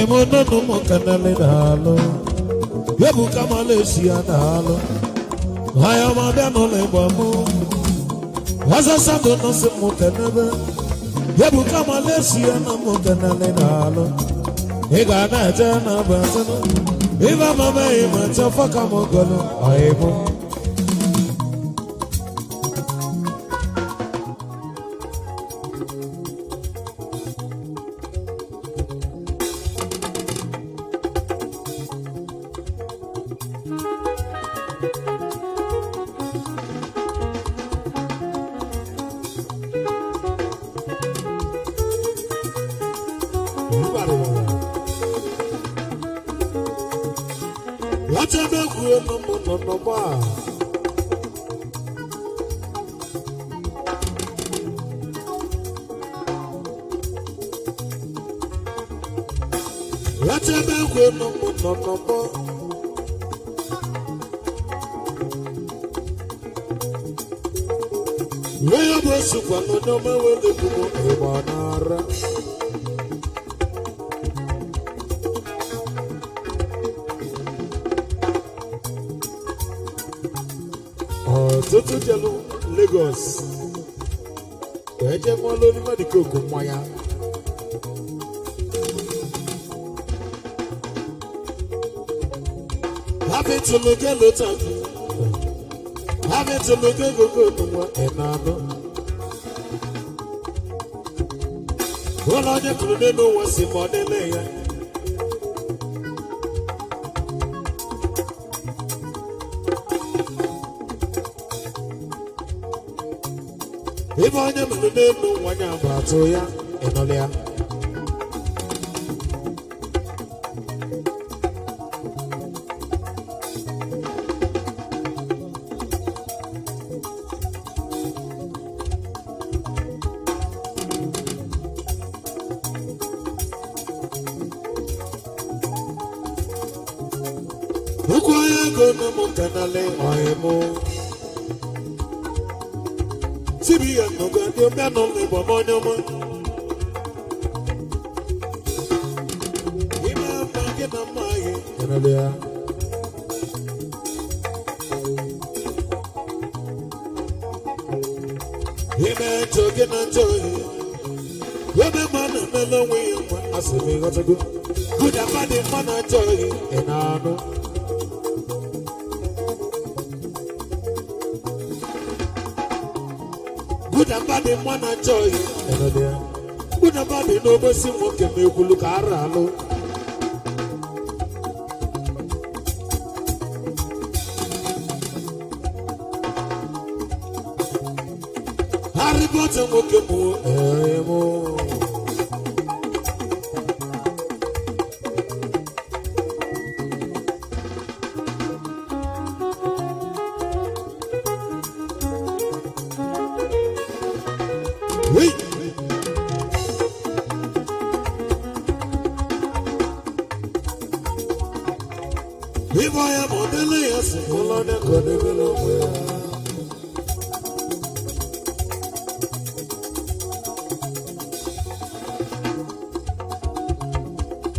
I'm on no more canal. Yabuka Malaysia Dalo. I am a demo labor. Was a son of no canal. Yabuka Malaysia no more canal. He got a turn of a if I'm a man, so fuck I'm gonna. I am. What a big no bar. What a big no bar. Where you go, super no more will the people Toto Jalo Lagos. Where you want to live at the Coco Maya? Happy to look at the time. Happy to look at the and I know. Well, I just know what's in my delay. If I never know when I'm about to ya, and all ya. Who can go no more canale, I am. Sibi no go dey be no le bo mo nyomo. Ima ma ke na mai enalea. Ima to ke na joy. We be man na lo we asemi got go. Good about the man joy enano. Good about the one I joy. Good about the noble simple can make you look around. Harry Potter Mokemo. If I am on the list, hold on the good development.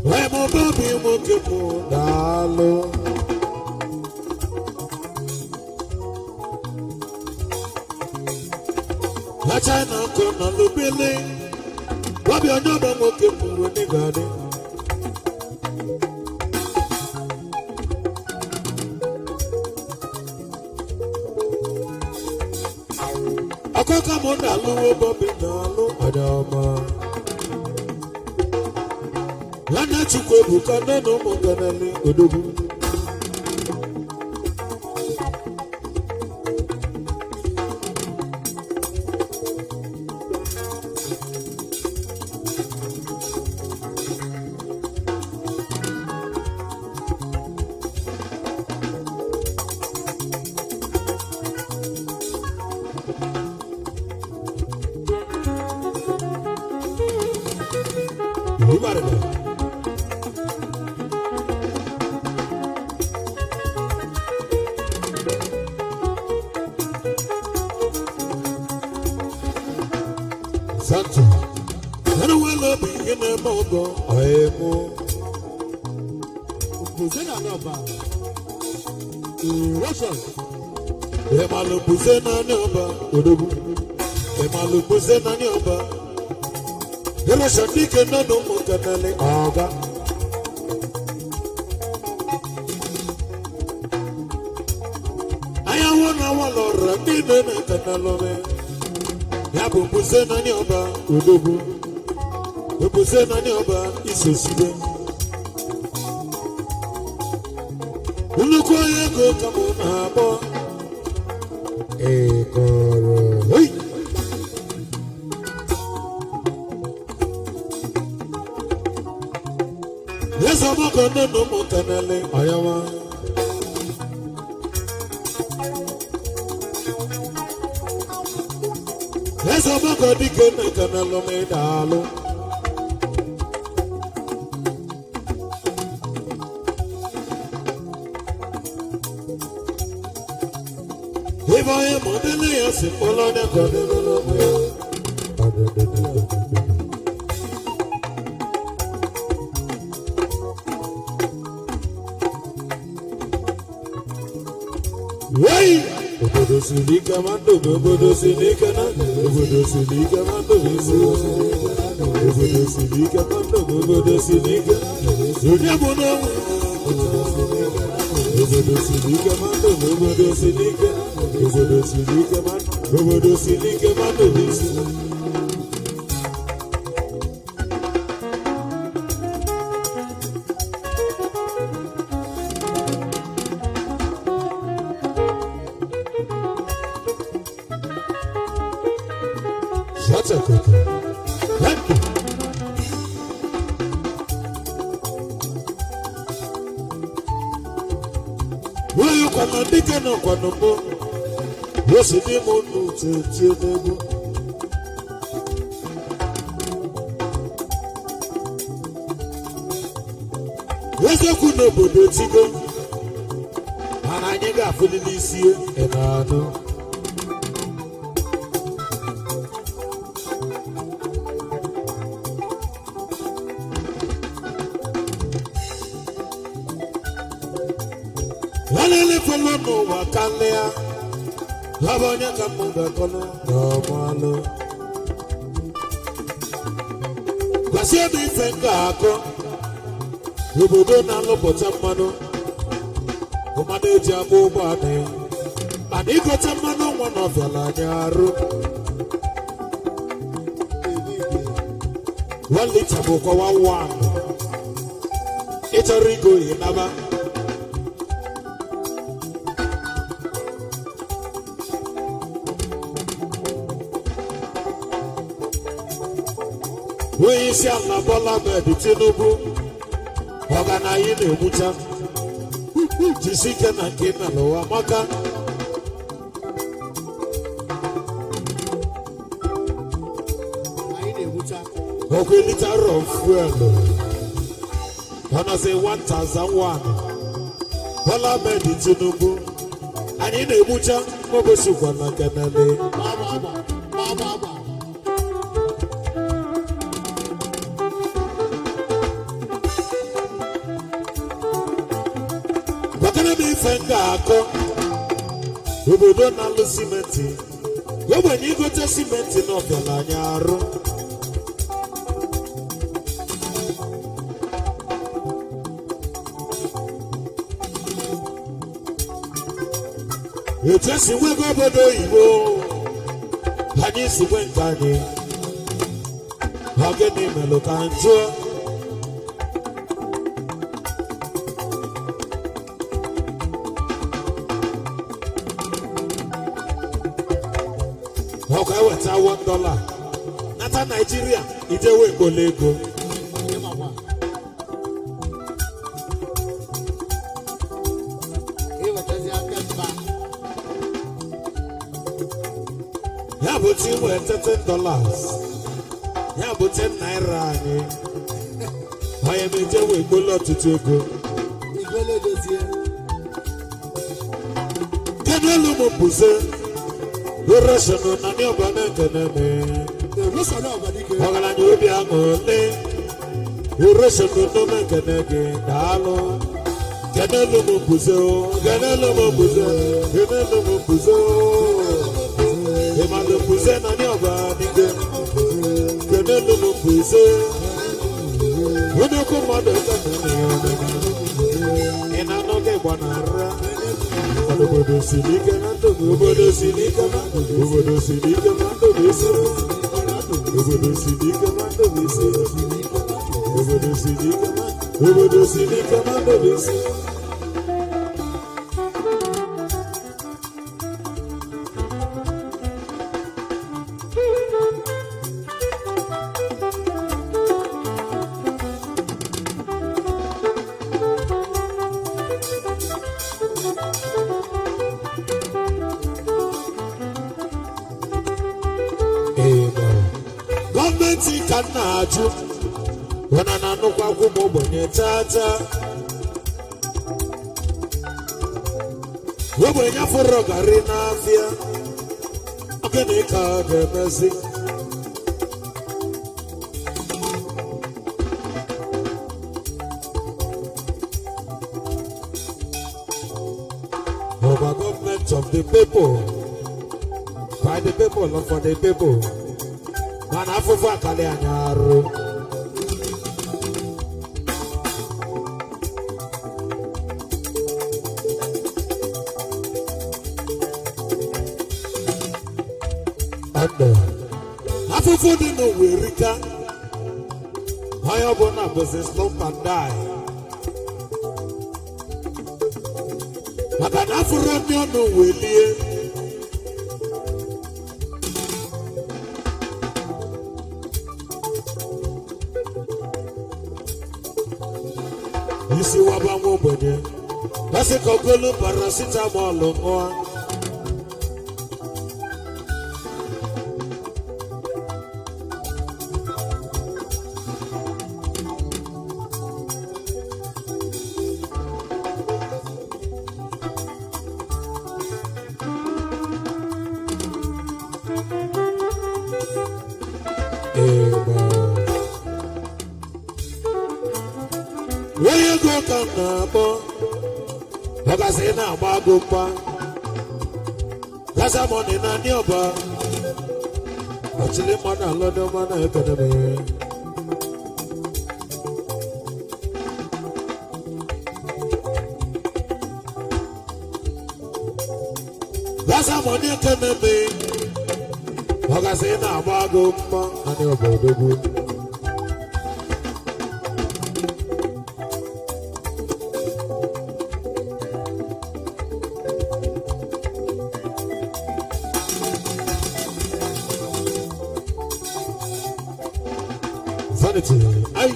I'm a baby, Mokemo, Dalo. I China come on the building. What be another Mokemo when they got it? Come on, Alu, Bobby, Nalu, Adama. Lana Chuko, Bukana, no Moganali, Udubu. Santo, I don't want to be in a mogo. I am. Buzena Nova. Russian. Emalu Buzena Nova. Odobu. Emalu Buzena Nova. Russian dike no no mukanale aga. Aya wona wala randi na kanalome. Ya bu Buzena Nova. Odobu. Buzena Nova isosibe. Uluko yego kamo na bo ekoro hey Yeso mako no mo kanale ayawa Yeso mako dike na kanalo me dalo If I am on the layers, all on the Why? Obodo Silika Mando, Obodo Silika Mando, Obodo Silika Mando, Obodo Silika Mando, Obodo Silika, Obodo Silika Mando, Obodo Silika. Obodo Silika man, Obodo Silika man, Shut up, Thank you. Where you come and dig no one. Yes, it is more to Yes, I could not put it to go. And I never fully this year, and I know. One follow no one can there. Labonya kamunga kono domalo Kwasia bi fenga ako Obodo na lobota mano Omade ji abo bane Ani kota mano mwana vyala nyaru 1 liter boko wa 1 Ita rigo inaba We see a Bola Tinubu, Ogana in Mucha, Jessica and Kena Loa Maka. Okay, liter of fuel. When I say 1,001, Bola Tinubu, and in a Mucha, Mobosukana Canale. Baba. Fenga ako Obodo na lo simenti Yobo ni gote simenti no fiala nyaro Yetesi wego obodo Igbo Hani si wenkani Hageni melokanjo Okay, what's our $1? Not a Nigeria, it's a way go lego. Yeah, but you were $10. Yeah, but 10 naira. I am in the way go lot to go. Can you look up? The Russian on your banana. The Russian over the Russian on the Russian on the Ganelo Mopuzo, Ganelo Mopuzo, Ganelo Mopuzo. Emmanuel Mopuzo na nyoba nige. Ganelo Mopuzo. Wono komando kanani. Ena noge banara. Obodo silika nando, obodo silika nando, obodo silika nando bese. Obodo silika nando bese. Obodo silika nando, obodo silika nando bese. Gọọmenti ka na-ajụ wana na nnukwu akwụkwọ ogbenye tata ogbenye fọrọ garị n'afịa gịnị ka a ga-emezi ọba gọọmenti of the people by the people not for the people mana afụfụ akali anya arụ afụfụ dị n'Owerika onye ọbụla bụzi slump and die maka na afụrụ ndị ọnụ welie isi waba nwa ogbenye basị ka ogolo paracetamol ṅụọ onye ego ka m na-akpọ ọgasị na-agba agụ mkpa gasamoni na ndị ọba ọchịrị mmadụ alọdọ mmanụ ekedebe gasamoni ekenebe ọgasị na-agba agụ mkpa na ndị ọba odogwu Ay,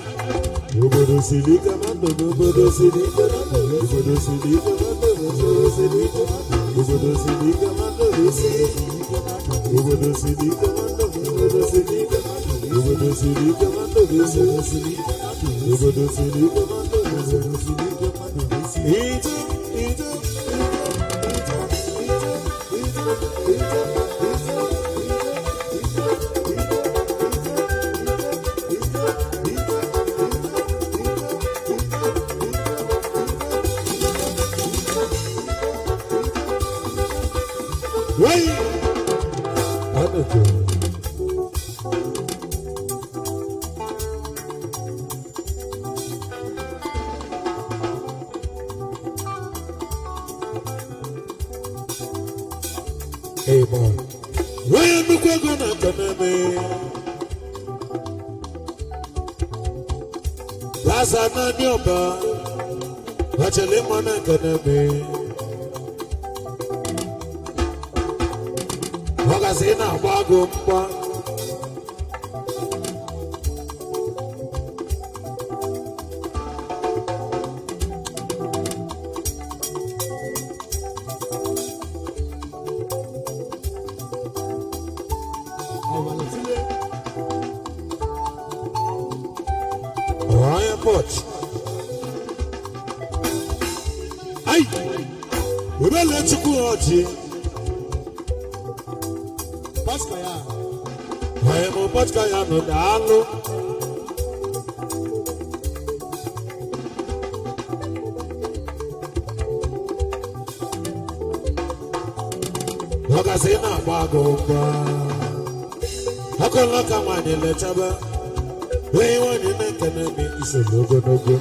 obodo silika mando, obodo silika mando, obodo silika mando, obodo silika mando, obodo silika mando, obodo silika mando, obodo silika mando, obodo silika mando, obodo silika mando, obodo silika mando, obodo silika mando. Wait! Amen. Where you going to me? Last I know your bar. Watch a lemon and gonna be. Magazine agbago mkpa Ryan Potch. Ay! Ube le chukwu ọchị Why am I much kaya no dalo? Wakasina Bagomba. Akolaka Mani Lechaba. When you want in the Canami is a logo no go.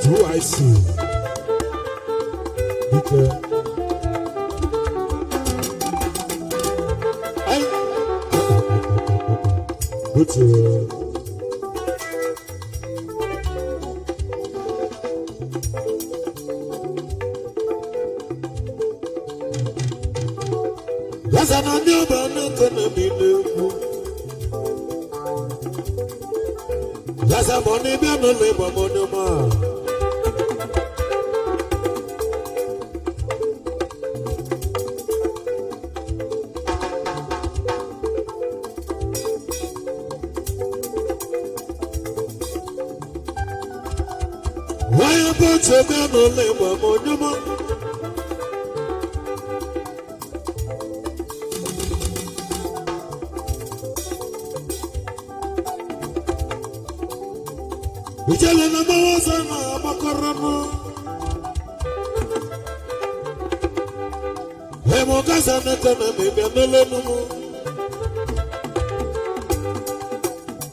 Do I see? Because yes, I know you, but not gonna be new. Yes, I'm on the piano, labor, money, why about your piano, labor, money? Ujele na mawaza na makarano. Hemo kasa na tena mimi amelenu.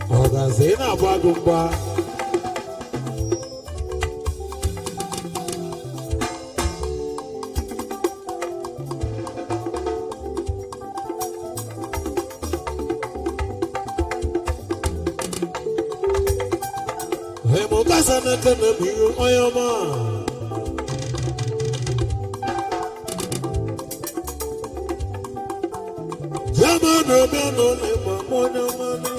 Ogazina bagumba. Hemogasa na kana biyo oyama. Yama no beno le mamonya mani.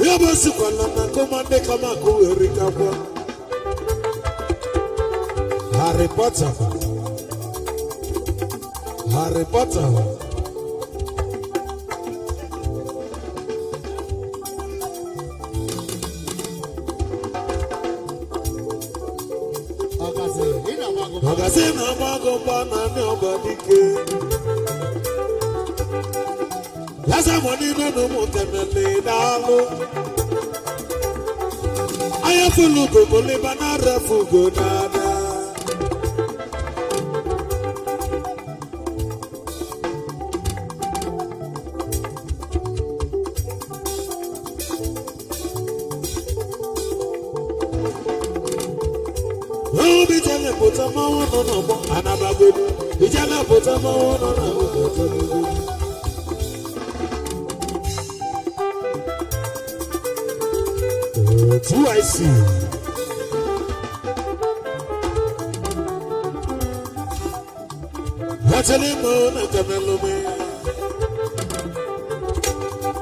Yaba sikwala na komande kama kuerika kwa. Harry Potter. Harry Potter. Ogazina Bagomba na Nyobadike. Yasa money no mutemele dalo. Aya fulugo koleba na refugo dada. Bijana pota mawo no no bo anabagodu. Bijana pota mawo no no bo. Do I see? What's the name of the Camelome?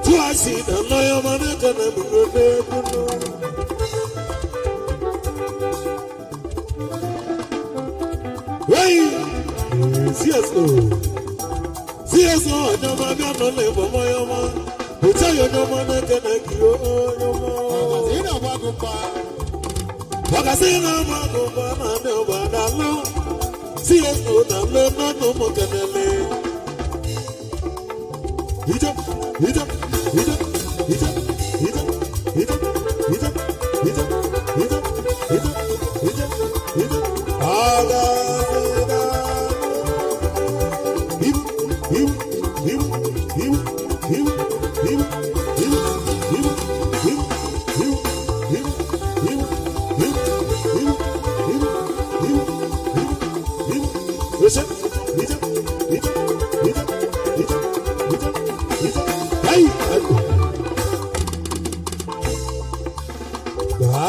Do I see the lawyer man at the CSO, no man, no labor, my man. Who tell you no man, I can make you Wakasina Bagomba, no Badalo. CSO, no more canele.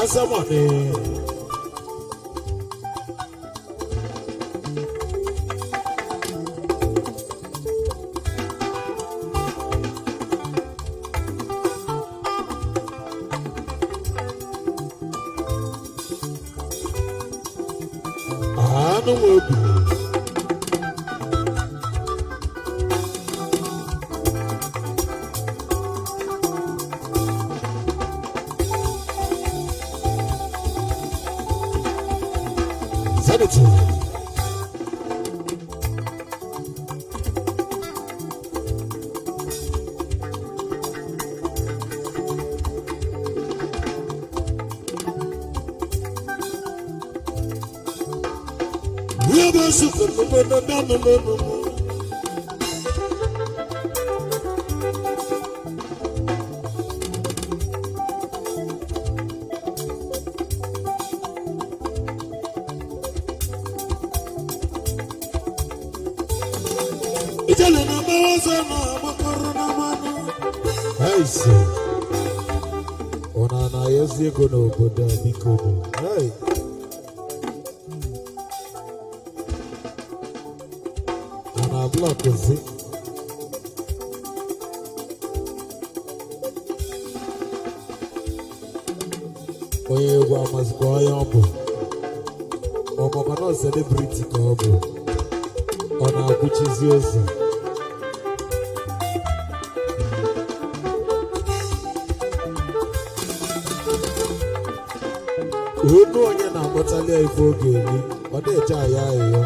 Somebody. I don't know. I see. Onana yesi kono boda bikono. Hey. Ana block is. Oye wa masiko ayambo. Omo kana celebrity kabo. Ona kuchiziozi. Unu onye na-agbọtali ya ife oge eri, ọ na-eje aya ahịhịa.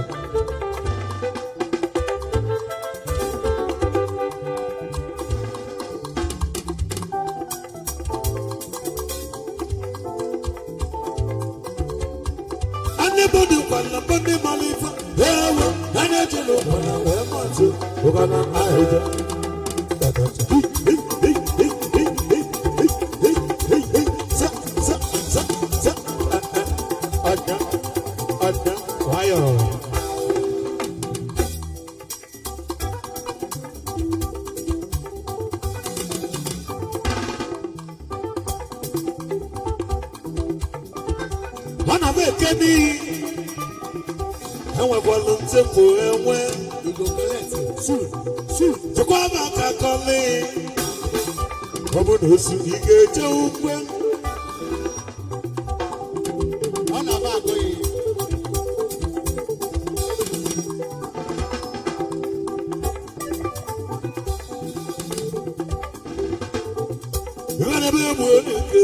Anybody kwala body malifa, ewe, anya jelo kwala wee matụ, ụgana ahịhịa. Mana be kedi enwe kwalụ ntempo enwe igogolete su jikwa maka kọli ọ bụ na osu ị ga-eje ugwe ọ na-aba agụghị ịghara ebe egbu onike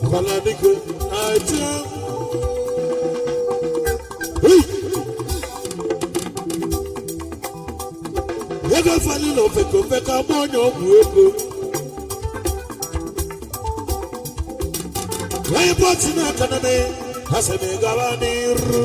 kwala dike aja ego fali na ofeko feka mụ onye ọgwụ ego onye bọtụ n'aka na me ha sị m gaba n'iru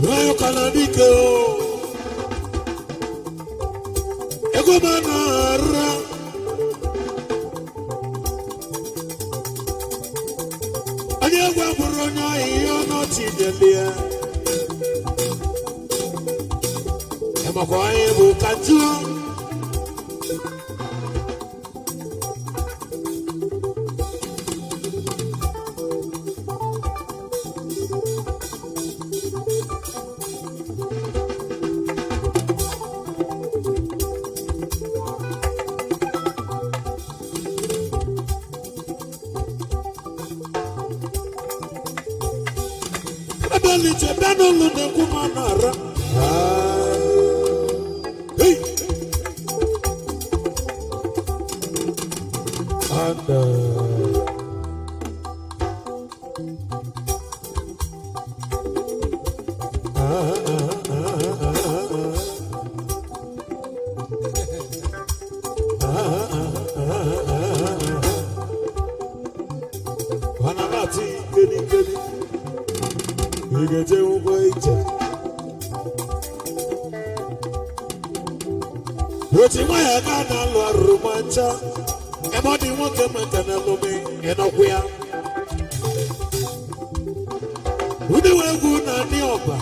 Rayo kanadike o ego manara anya gwa buru nya iyo no tidelia ema kwa ebu kaju Lije benolu ne kumanara. Hey. And na-atụ ikelikeli ị ga-eje ụgwọ ije otu nwa ya ga na-alụ arụrụ ma ncha ebe ọ dị nwoke maka na alụme ịnọkwu ya ụdị wee egwu na ndị ọba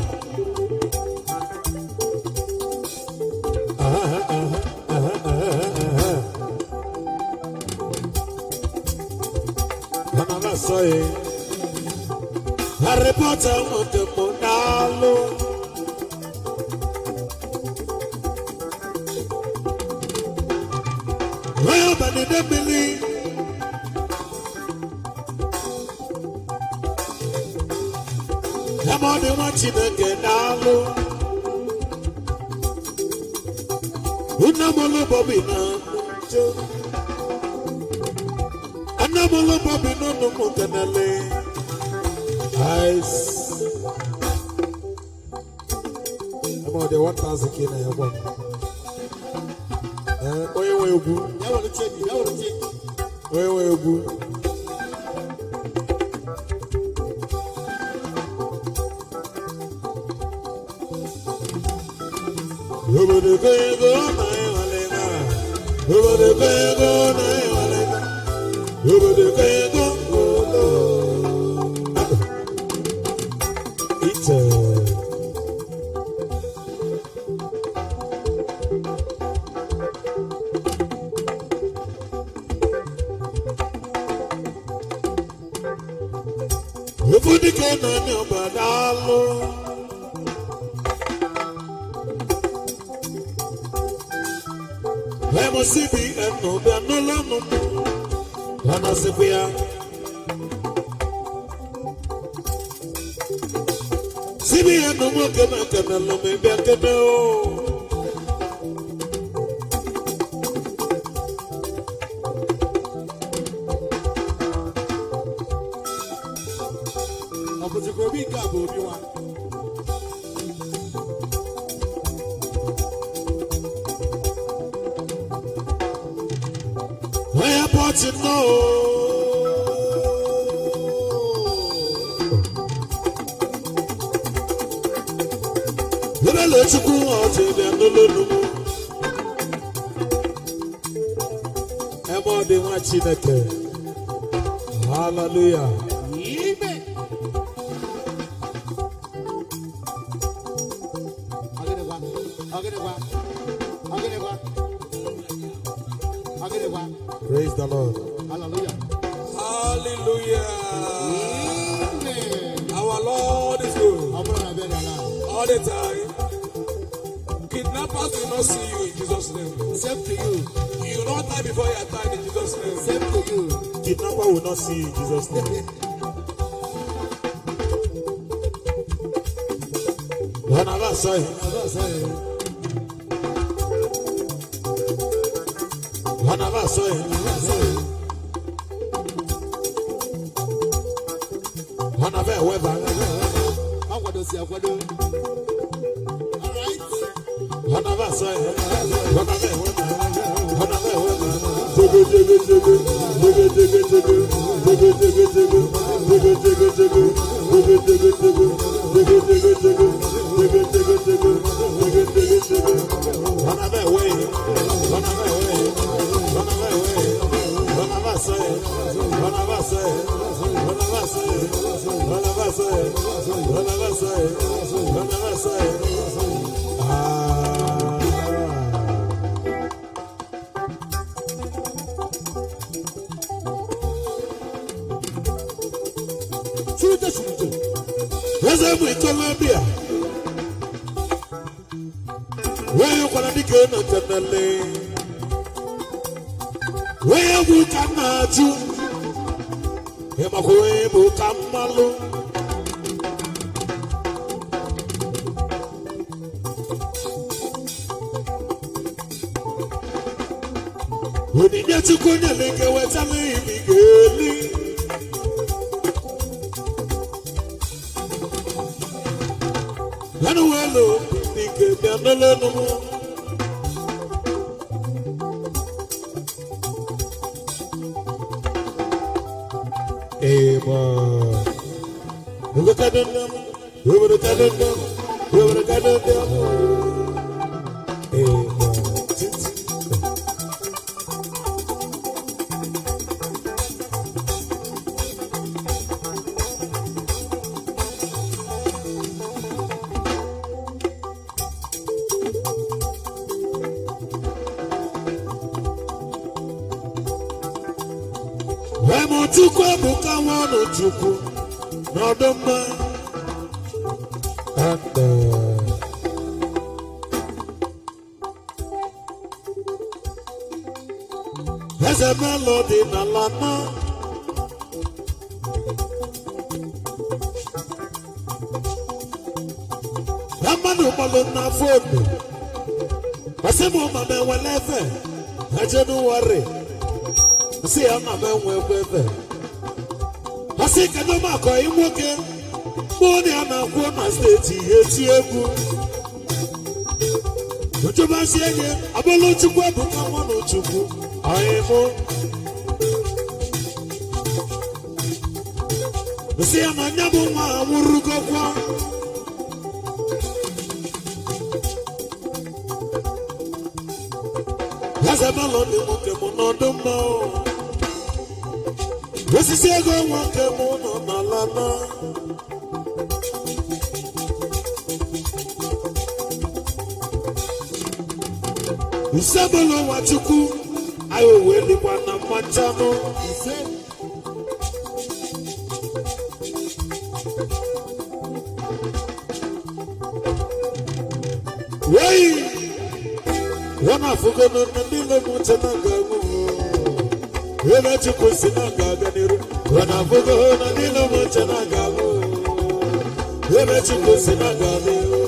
ana na-asọghị Harry Potter nwoke mụ na-alụ onye ọbani debili ebe ọ dị nwa Chineke na-alụ Unamolo Bobby na njo Anamolo Bobby no no mo kanale Ice about the 1,000 kina ya bwana oye we ogu ya wole check oye we ogu over the go na iwalenga over the go na iwalenga over the go it's over the go na nyobadalo Lemo sibi eno be anola no Wana sequia Sibi eno mo kema kema lo me be keme o Apoje ko bi ka bo bi wa Where about you know? Let you go out and no. About the watching again. Hallelujah. Amen. Praise the Lord. Hallelujah. Hallelujah. Amen. Our Lord is good. All the time. Kidnappers will not see you in Jesus' name. Same to you. You will not die before your time in Jesus' name. Same to you. Kidnapper will not see you in Jesus' name. One of us saw him. One of us saw him. One of us whoever. How would you see a photo? All right. One of us saw him. One of us whoever. One of us whoever. Colombia. Where you gonna be going to the lane? Where you can do? Yamakuebu Kamalu. When you get to Konya, make a wet and leave me. Hello, think no. Amen. Over the Canada, over the Canada, over the Canada. Amen. Chukwu ebuka nwanụ Chukwu n'ọdụ mma eze melodi na lana na mmadụ gbalụ na fonu masị m ma m enwele efe na Jenụwarị si ya na m enwe ekwe masị kedu m akọ nwoke mụnụ ya na-akwụ na steeti eti egwu ojubasi enye abụlụ Chukwu ebuka nwanụ Chukwu ọhịmụ si ya na nya bụ nwa anwụrụgokwa eze melodi nwoke mụ n'ọdụ mma osisi ego nwoke mụ nọ n'ala na usebụlụ nwa Chukwu anyị wee dịkwa na mmachanụ ise wei wana fugono na ndile mutana gamu ebe Chukwu si na ga-aga n'iru wana fugono na ndile mutana gamu ebe Chukwu si na ga-aga n'iru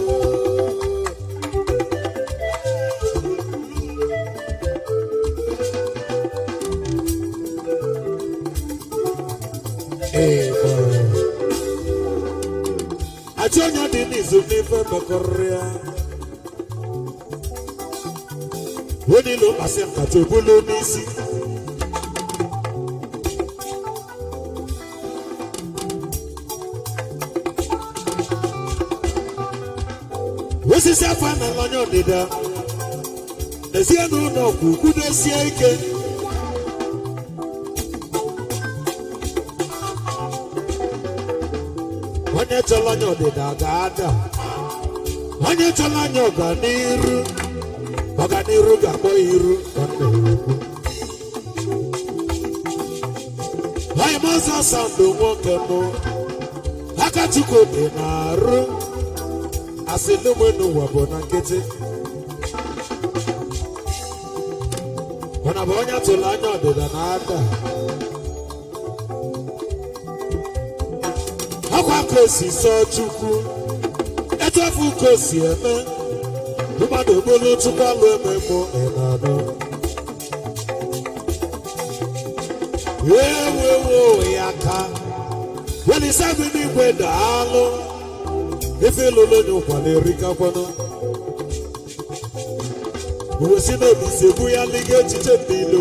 achọ onye dị n'izu n'ife mekọrịa Wonilo asị nkata obulu n'isi osisi afọ a na-alanye ọdịda n'ezie n'ụlọ ọgwụ kwudosie ike onye chọrọ anya ọdịda ga-ada onye chọrọ anya ọganiru ọganiru ga-akpọ iru ka m na-ekwu anyị mazị asandụ nwoke mụ aka Chukwu dị na-arụ asị n'ụmụ n'ụwa bụ na nkịtị mana bụ onye tụrụ anya ọdịda na-ada ọkwa ka o si sọọ Chukwu etu afọ ka o si eme mmadụ bụrụ Chukwu alụ ememụ ịnanụ ewewo ya ka welisabi n'igwe daalụ ife ịlụlụ onye ụkwala erikakwanụ uwe si n'obi si ebu ya liga echiche ndị ilo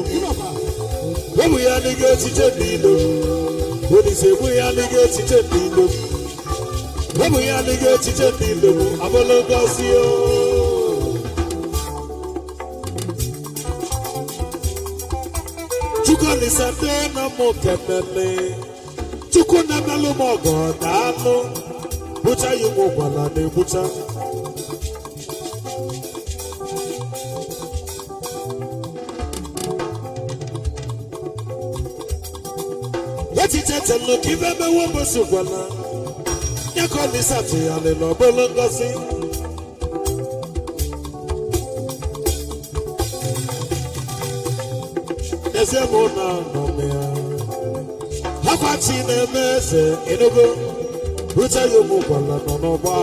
ebu ya liga echiche ndị ilo Olise ebu ya liga echiche ndị ilo ebu ya liga echiche ndị ilo abụlụ ngozi o Chukwu olise ndị na mụ kenele Chukwu na-emelụ m ọgọ daalụ bụcha ya ụmụ ụkwala na-egbucha echiche telu ka ibe mewe mbosi ụkwala ya ka olise atụgharị na ọbụlụ ngozi n'ezie mụ na nọm ya akwachi na-eme eze enugo bụcha ya ụmụ ụkwala nọ n'ọgba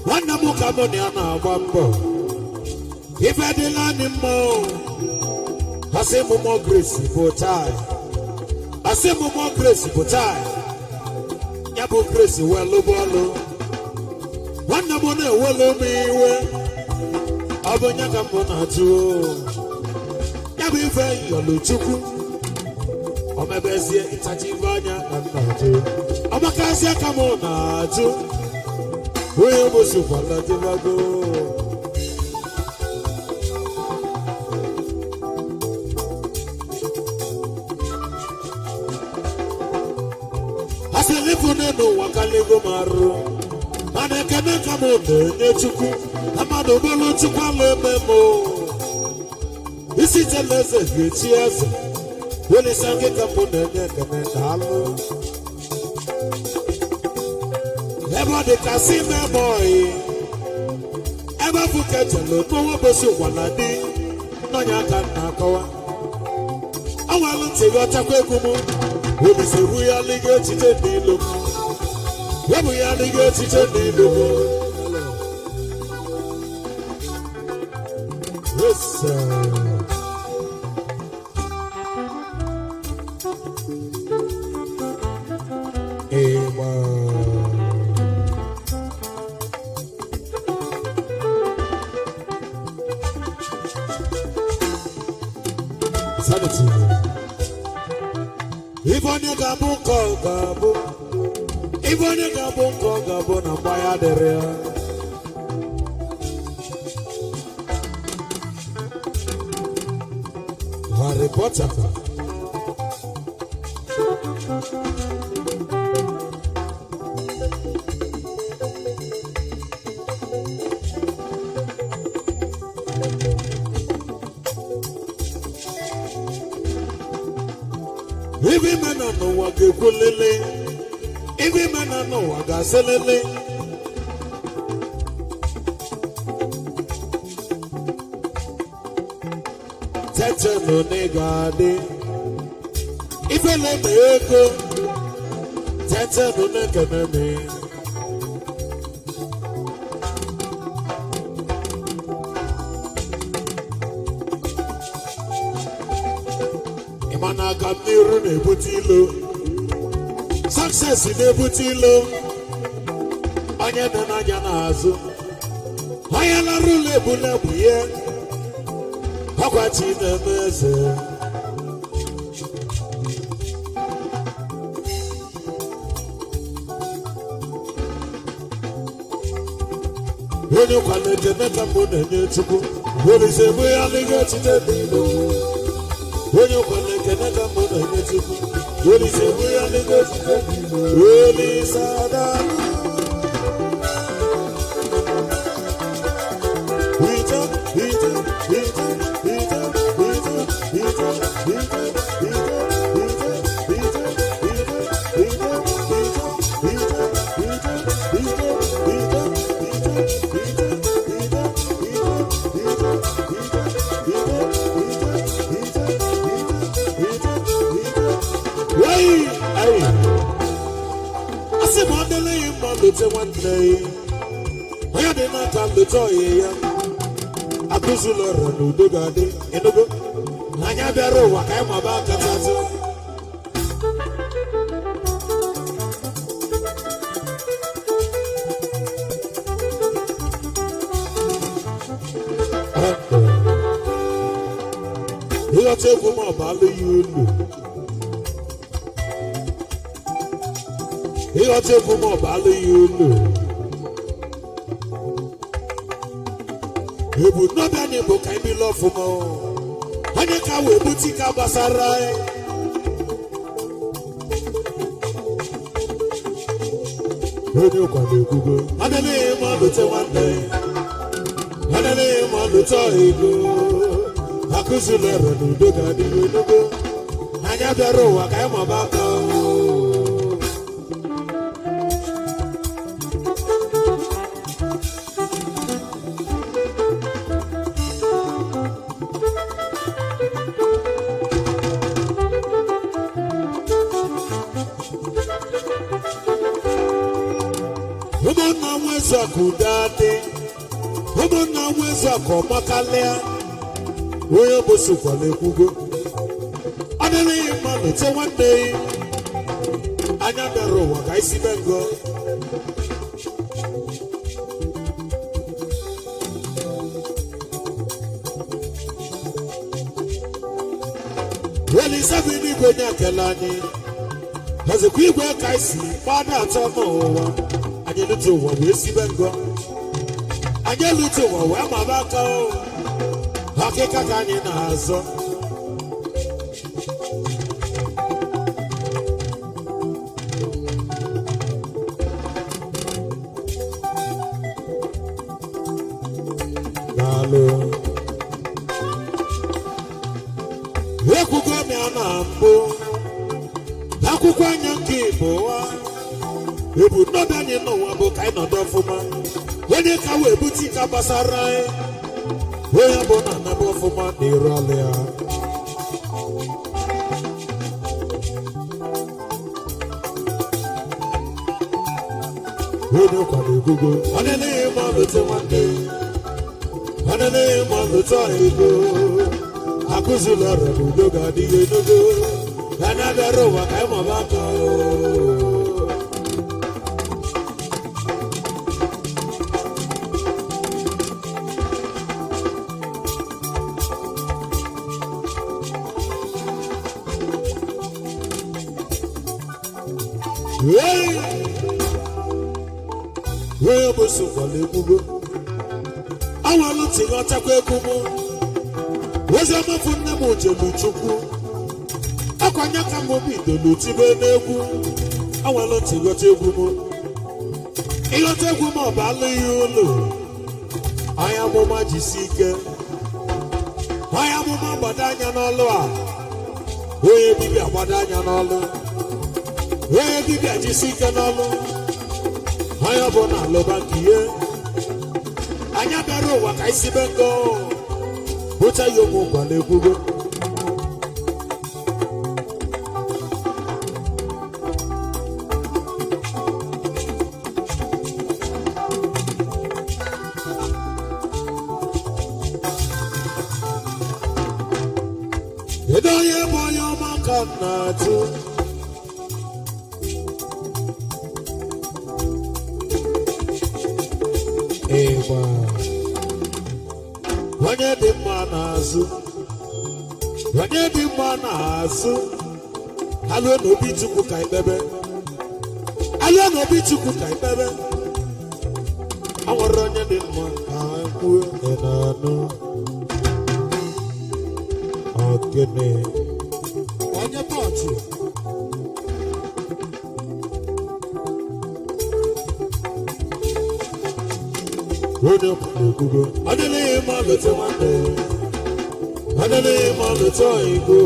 nwanne m ka mụ na ya na-agba mbọ If I did not more, I say more grace for time. I say more grace for time. Yabu grace well over. One number will be well. Abonyaka Monato. Yabu very yellow chuku. Omebesia Itachivanya and Nato. Amakasia Kamonato. We almost super Lativago. No wakalego maru ana kana kamondo nyechuku amado bolo chukwalo memo isi teleze gechiaza wole sange kamondo nyekane dalo eba de kasime boy eba fuketelo to wobosi waladi nonya kana kawa awalu tego takwegumu wole se huya lige chite dilo. When we are the girls, it's a little. Yes, sir. Sanity. If on your gabo, call gabo. Even if Gabo na buy the real. Harry Potter. Even men are no what they could lily. Every man I know, I got selling. Tete no negade. If I let me go, Tete no negade. Imana kamiru ne butilo. Success in the butilo. Anya na anya na azu. Aya la rule bule buye. Akwati na meze. When you call it the Metamon and Yutuku, what is a way I get to the Dino? When you call it the Metamon and Yutuku, what is a way I get to the Dino? Really sad. One day, where they not have the toy, a Kuzula and Udugadi, Enugu, Nanyabero, Wakama Bakatato. He'll take him up, I'll you. He'll take him up, I'll you. He would not be able to be love for more. Haneka will boutique Abasarai. When you come to Google, and the name of the one day, and the name of the Toigo, Akuzula and Udugadi, Nanyabero, Wakamabaka. Kudade, ụmụnna nwezu ka ọmakalịa onye bụsokwala ekwugo ọ dịrịghị mmadụ te nwanne anya bịara ụwa ka isi be ngo welisabi n'igwe nye akele anyị hazikwa igwe ka isi gbada atọ n'ụwa anyị lụta ụwa wee sibe ngo anyị lụta ụwa wee maba aka akịka ka anyị na-azọ daalụ ekwugo mịa na mbụ akwụkwọ anya nke Igbo ebu n'obi anyị n'ụwa bụ ka anyị nọdụ ọfụma onye ka wee bute ike gbasara anyị onye bụ na anaba ọfụma na iru ọlụ ya onye kwado egugo ọ dịghị ma lụte nwanne ọ dịghị ma lụte ego akụzila ọrụ n'udo ga-adịghị enugo ya na-abịara ụwa ka anyị maba aka onye bụ sokwala ekwugo anwalụ tighọtakwa egwu m ozi ọmafụ nne m jelu chukwu akwanye ka m bidolu tibe n'egwu anwalụ tighọta egwu m ịghọta egwu m ọba alụghị ụlọ anya amụma jisi ike anya amụma gbado anya n'ọlụ a onye dibịa gbado anya n'ọlụ onye dibịa jisi ike n'ọlụ onye bụ na alụba nke ihe anya bịara ụwa ka isi be ngo bụcha ya ụmụ gwala ekwugo kedu onye bụ onye ọma ka m na-ajụ ịgba onye dị mma n'azụ onye dị mma n'azụ alụọ n'obi Chukwu ka ikpebe alụọ n'obi Chukwu ka ikpebe anwere onye dị mma ka kwuo ịnanụ ogene onye pọtụ onye kwugo adịghị mma lụta nwanne adịghị mma lụta ego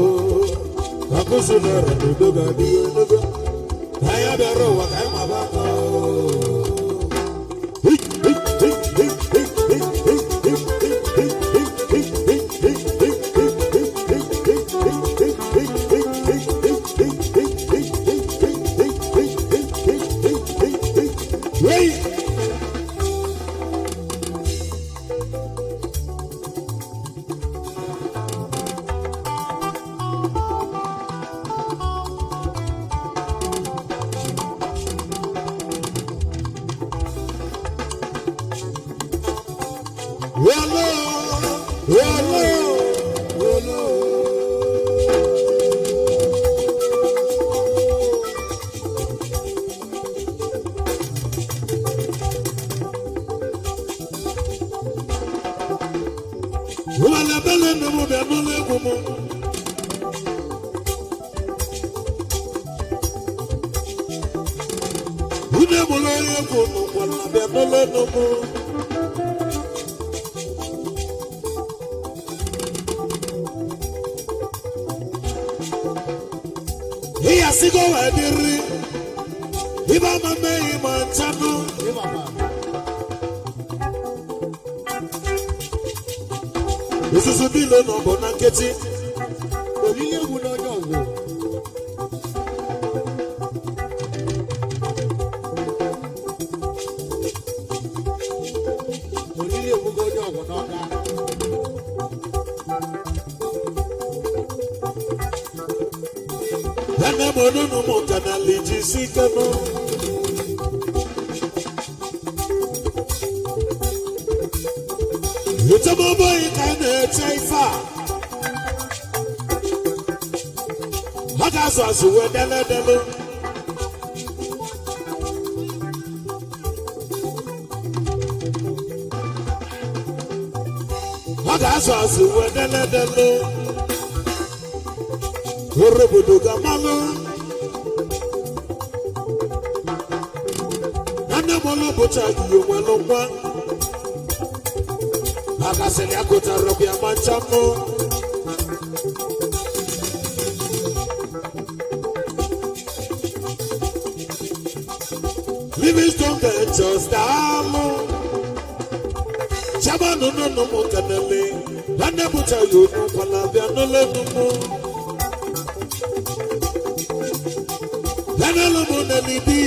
akụzụnara n'udo ga-adịghị enugo ka anyị bịara ụwa ka anyị maba aka Iya sigo wadiri iba mame imanchano Isusu bilo no bona nketi olile egwu n'onye ọgwụ olile egwu n'onye Yana monunu mokana lijisikano. Utama boy kana chaifa. Magazo azuwe dele dele. Magazo azuwe dele dele. Orobodo gamalo. Nana molo bocha giyo mwalongwa. Akaseli akota robi amanchamo. Livingstone Ventures dalo. Chaba no mo kanele. Nana bocha yo no palabia no le no mo. Nana lo mo nelidi.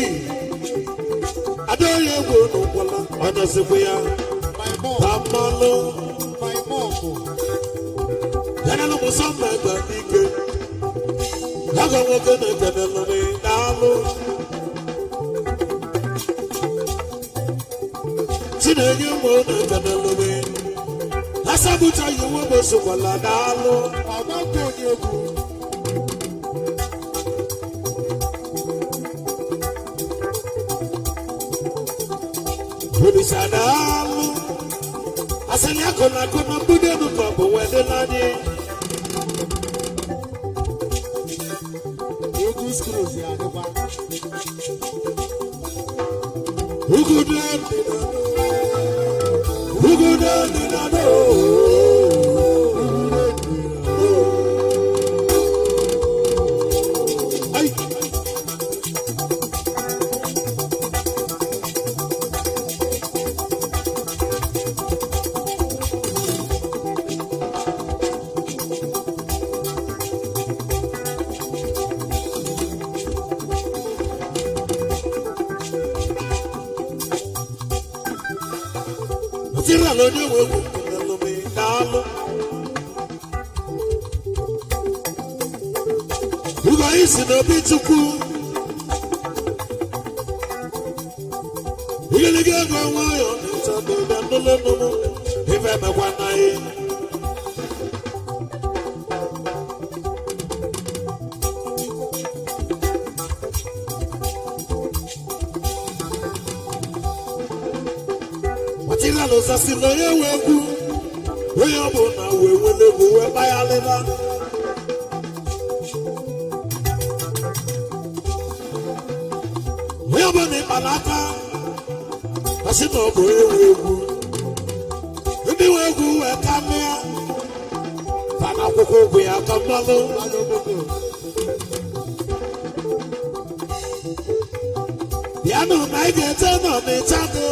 Adoye wo no pala. Ana sequoia. Amalo, my mom. Yana no musamba bandike. Laga woke na kanelo me dalo. Chinenye mo na kanelo me. Asabucha yuwo boso wala dalo. Abako ni ogu. Polisa dalo. Asali akona kona bude no kobo wede lani. Ogu screws ya deba. Ugudan dinado. Ay. Tira lo ni wo lo me dalo. Ugo isi no bituku. Ile ga go wa yo ni ta do da no lo no. Ife me kwa na yi. Tira lo sasilo ye wegu. We obo na we welewu we bayaleba. We obo ni palaka. Asito obo ye wegu. Ndi wegu we kamea. Fana koko we akamalo. Yano na igete no ni chado.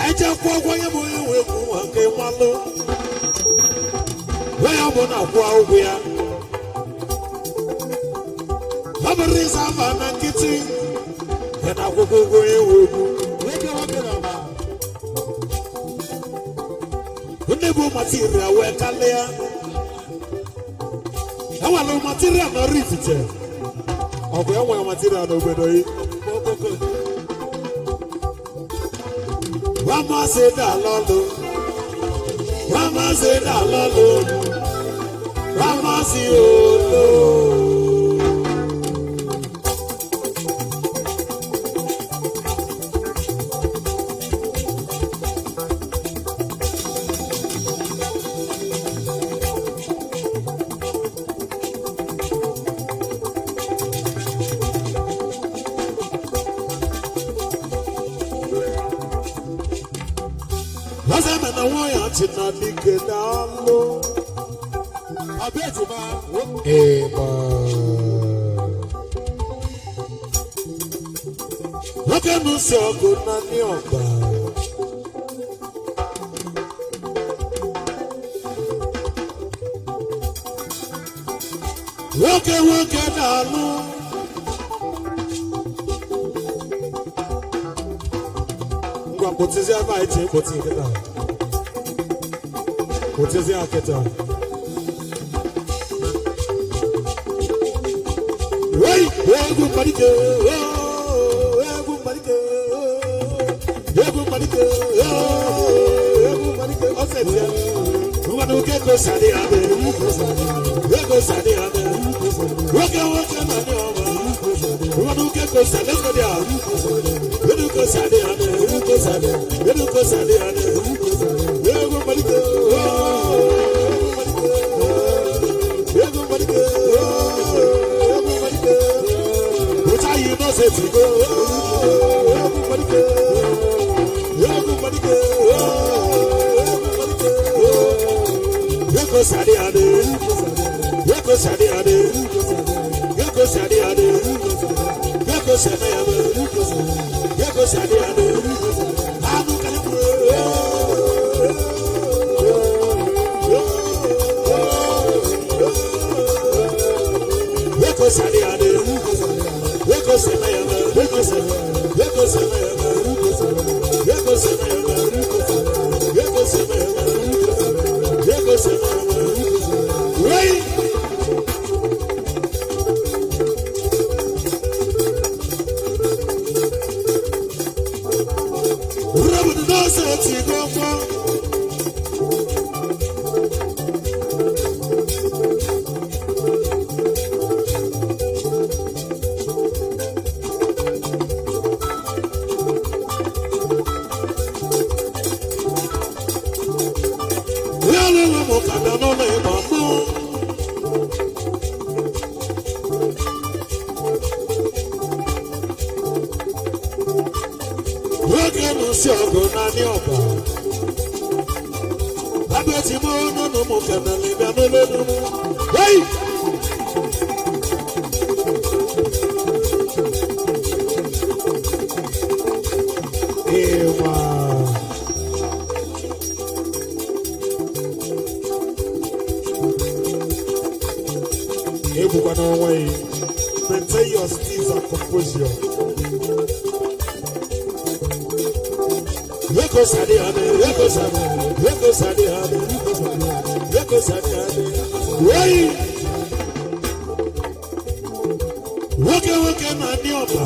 Aja kwa kwa ya boye we ku anke malo. We abona kwa ogu ya. Babari sama na kiti. Yana gogo ye we ku. We ke wa ke na ba. Unebo material we kalea. Awalo material no rifite. Ogo ya wa material no gbedo yi. Wama se da lolo. Wama se da lolo. Wama si olo. Lazama na waya tina like dalo. Abeti ba. Eba. Loke nusi ogo na ni oba. Woke dalo. Ngwa potizia ba iti potinga. What is the architect? Wait, everybody go. Everybody go. Everybody go. Everybody go. I said, who want to get go Sadi Abe? Go Sadi Abe. Work on the over. Who want to get go Sadi? Let's go there. You go Sadi Abe. You go Sadi. You go Sadi Abe. Everybody go. Everybody go. Everybody go. What are you not saying to go? Everybody go. Everybody go. Everybody go. You go Sadi Abe. You go Sadi Abe. You go Sadi Abe. You go Sadi Abe. You go Sadi Abe. Abu Kalibu. Weko Sadi Ade, Weko Semayama, Weko Semayama, Weko Semayama, Weko Semayama, Weko Semayama, Weko Semayama. Wait. Urabu the nose of Tigoma. Hey! Maintain your steez and composure. Weko Sadi Ade, Weko Sadi, Weko Sadi Ade, Weko Sadi Ade. Wait! Woke Nani Oba.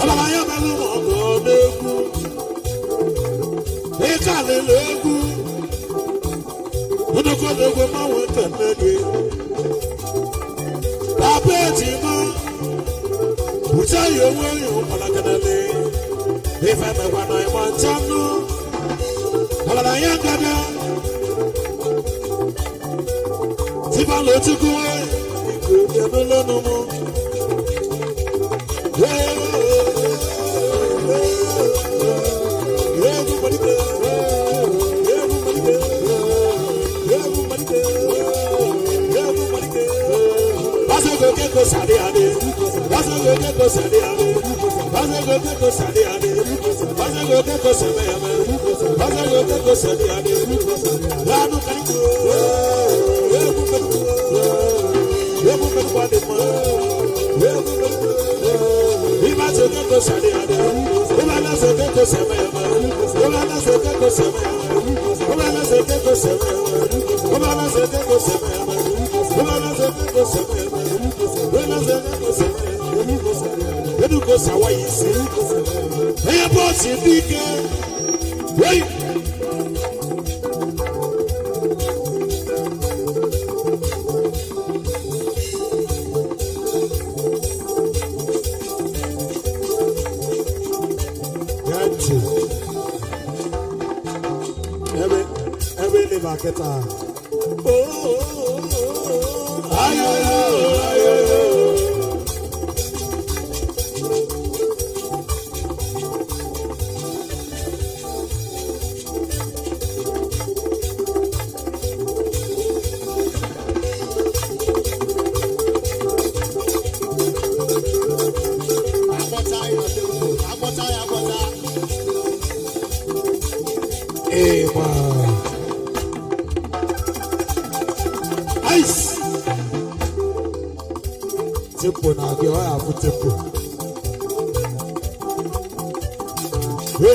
Alaya Melu Ogo Negu. Eka Lelegu. Unoko Negu Mawe Kenegi. Babetima. Ucha Yewe Yomalakanale. If I'm a one, I want to know. Alaya Gada. Tivalo to go away. No more. Everybody go. Everybody go. Everybody go. Everybody go. That's a good get go Sadi Ade. That's a good get go Sadi Ade. That's a good get go Sadi Ade. That's a good get go Sadi Ade. That's a good get go Sadi Ade. Lanu Kaliku. Everybody go. Everybody go. He must get to Sadi Ade. He must get to Semayama. He must get to Semayama. He must get to Semayama. He must get to Semayama. He must get to Semayama. He must get to Semayama. He do go Sawayi si. Hey, boss, you big. Wait. Every liver get out. Oh, ayo. Ice. Tempo na give I have tempo. Oh,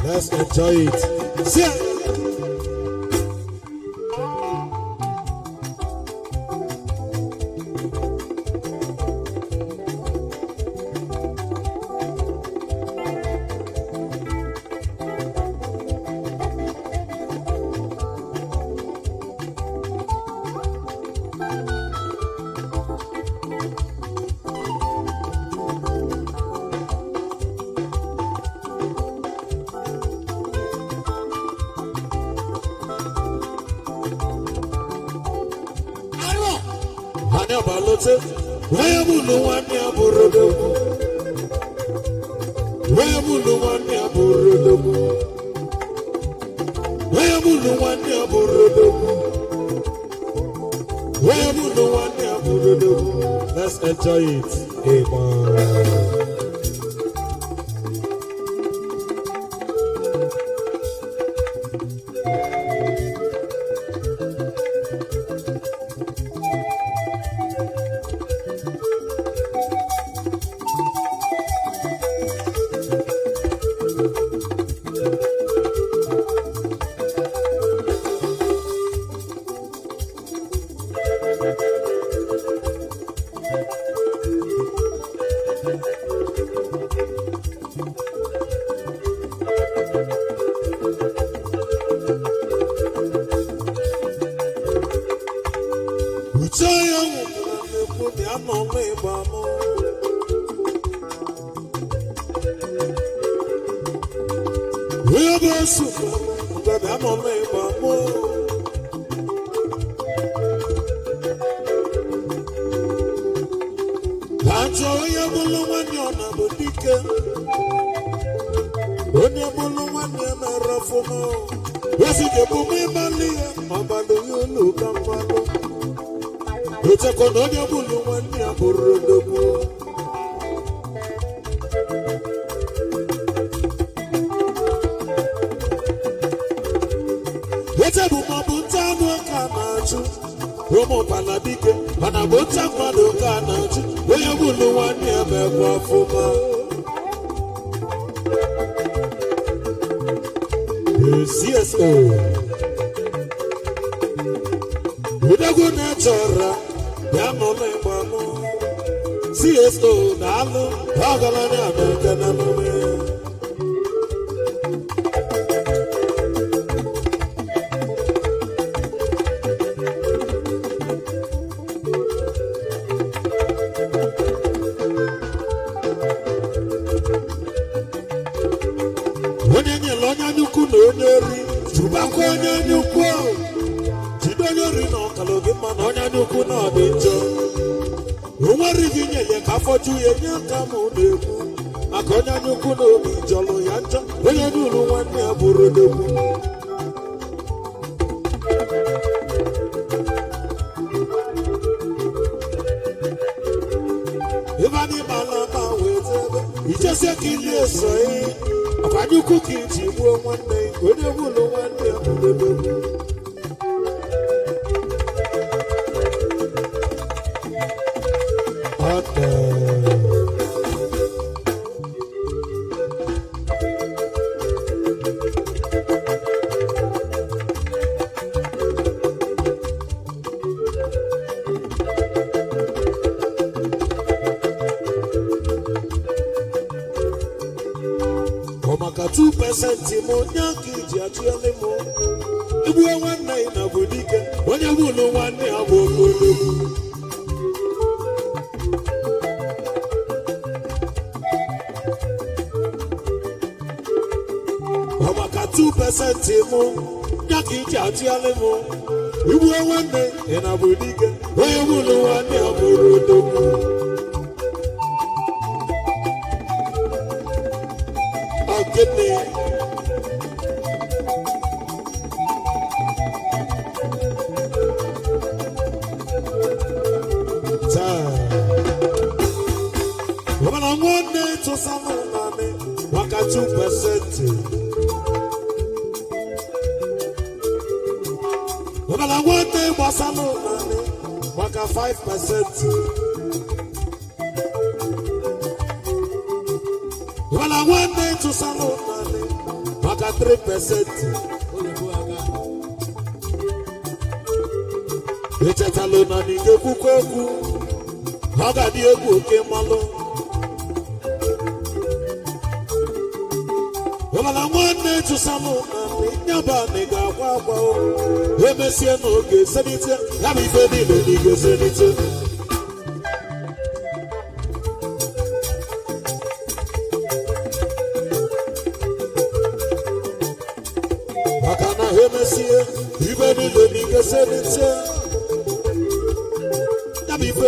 Let's enjoy it. See ya. balote onye bụlụ nwanne ya bụrụ odogwu onye bụlụ nwanne ya bụrụ odogwu onye bụlụ nwanne ya bụrụ odogwu onye bụlụ nwanne ya bụrụ odogwu. Let's enjoy it. Amen.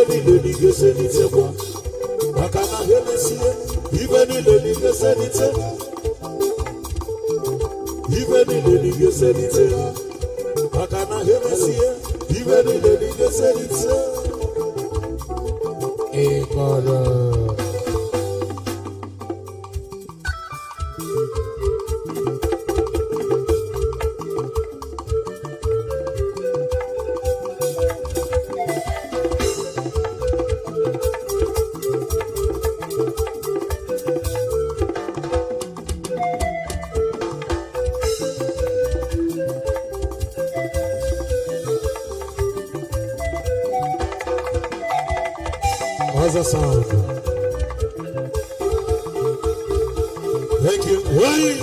niile n'igeselitekwa maka na ha emesie ibe niile n'igeselite ibe niile n'igeselite maka na ha emesie ibe niile n'igeselite ịkọrọ How's that sound? Thank you. Wait.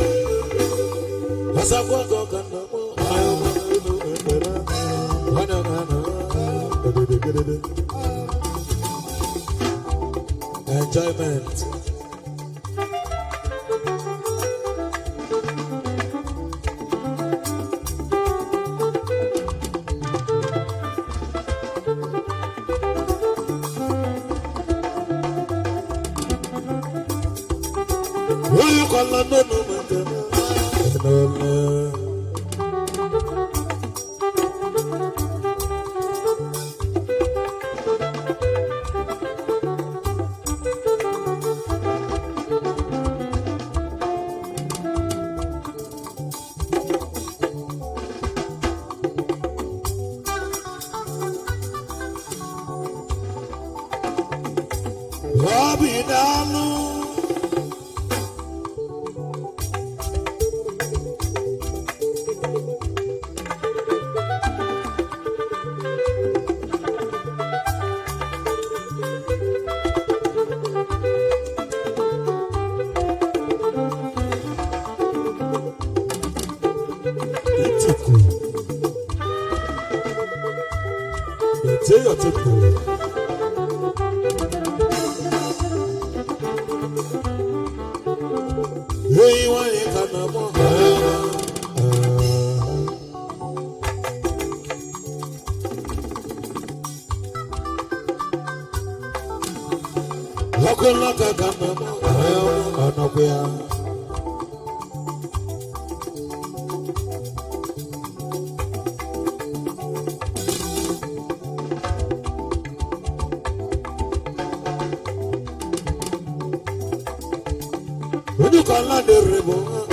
As I walk on enjoyment. Why you call no Bobby Dalu. Hey, why you can't walk? Walking like a gun, when you call on the river,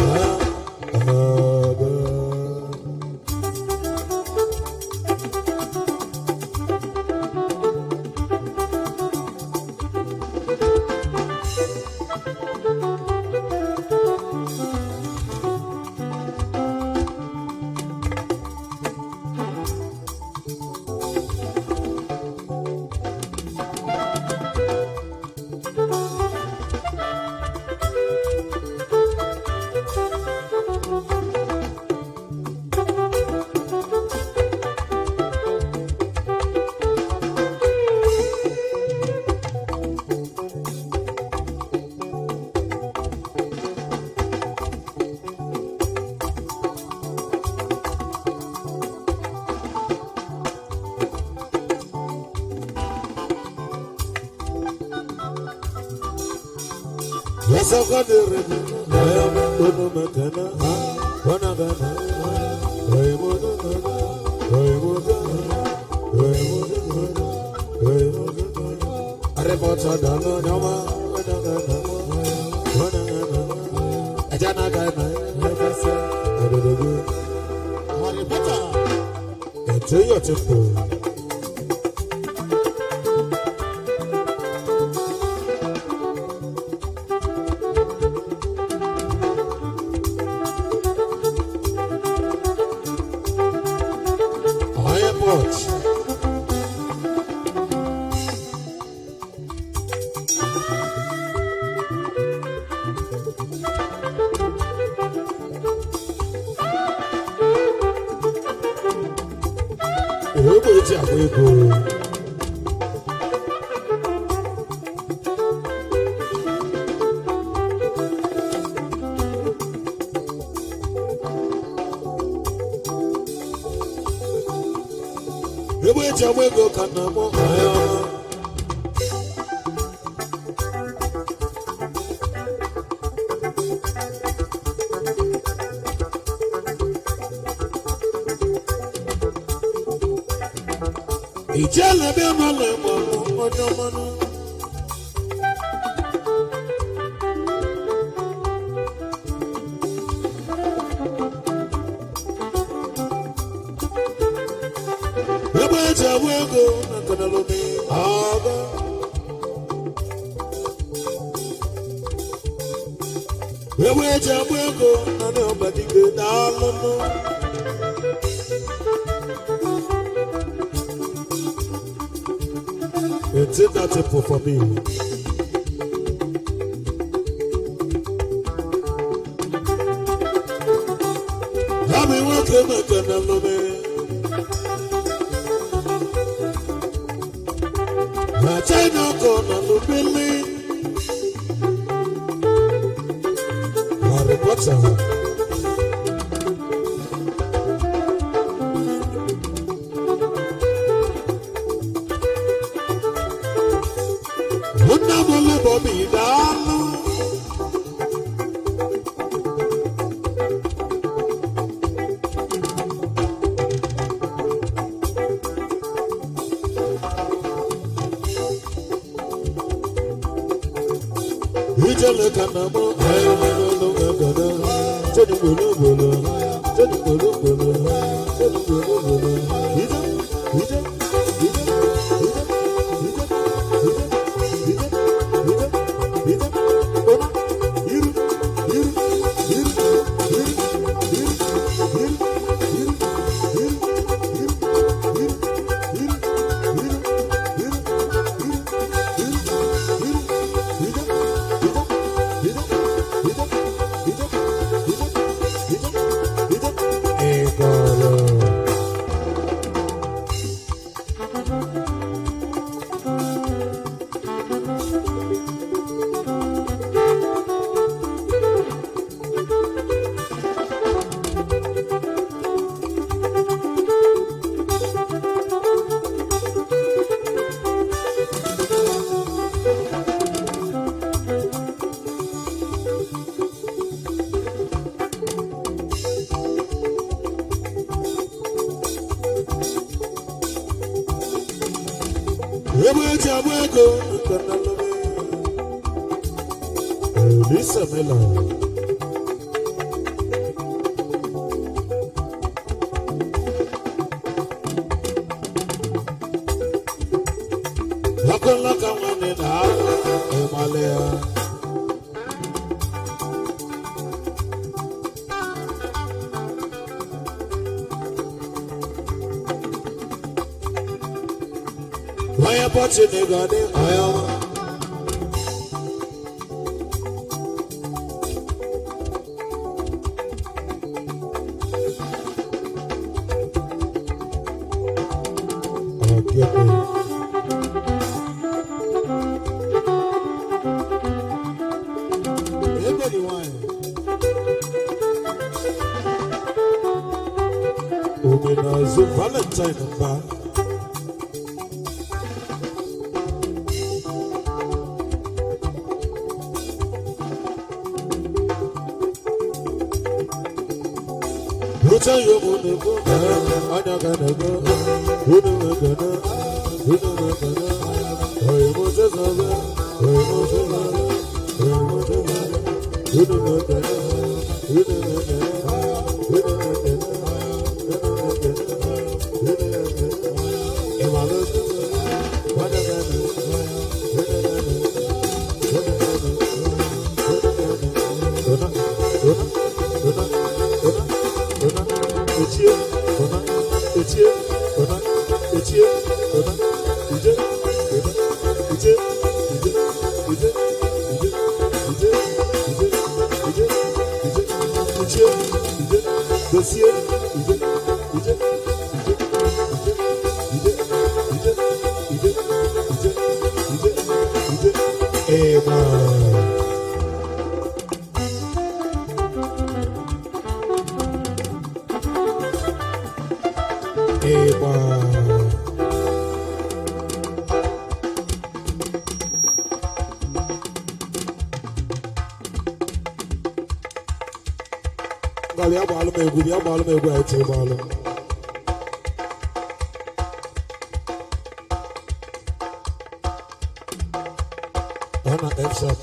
yes, I got the river. I am going to make an Ebe eji agba ego ka na mụ Ijele bi mole mo onyo manu. Ebe jawego na kanalomi aga. Ebe jawego na ne obadige dalono. It's in that temple for me. I've been working at the lobby. I take no corner to believe. Harry Potter. Bobby Dano. Ijele kanamo, ayo no gada. Teni bolo bolo, teni bolo bolo, teni bolo bolo. Ija, ija, ija, ija, ija. Lisa Mela. Laka wane na Himalaya. Waya pochi nigga de ayama. Valentine ba. Ruta yo mo ne go, anya ga ne go, unu ga na, oy mo se zabe, oy mo se zabe, oy mo se zabe, unu ga na, unu ga na, unu ga na. Ghana F sharp.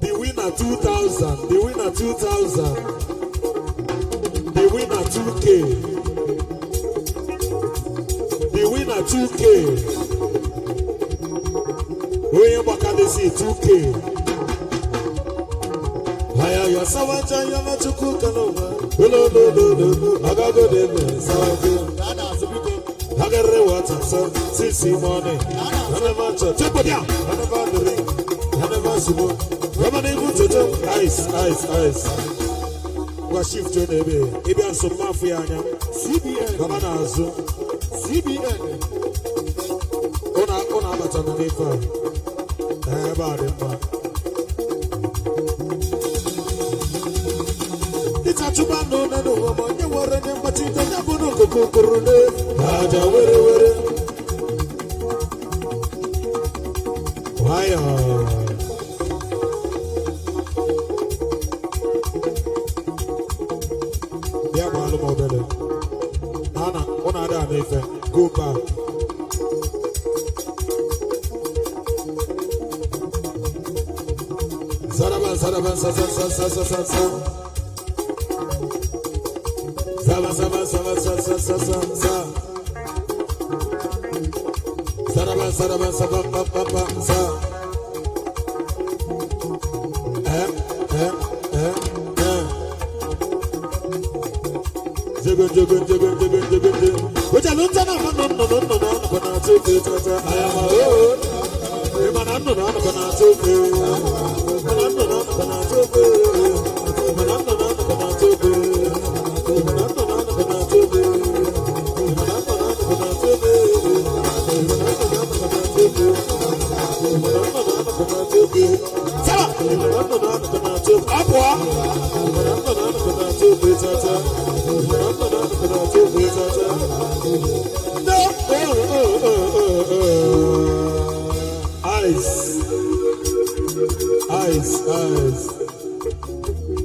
The winner 2000, the winner 2000, the winner 2K, the winner 2K. William Bakadesi 2K. Haya ya sawaja ya machuku kanova. Hello, Agago de Sawaja. Hagare water, sisi morning. Never chop it down. Never the ring. Never sumo. Never able to jump. Ice. What shift to the bay? Ibian some mafia. CBN. Gamana Azu. CBN. Ona batana nefa. About it, man. It's a chubano, no, you were in the Matita, Yabuno, Kukurune, Raja, where. Why, yeah, Malamo, better. Anna, one other, Nathan, go back. Saraban, Ice.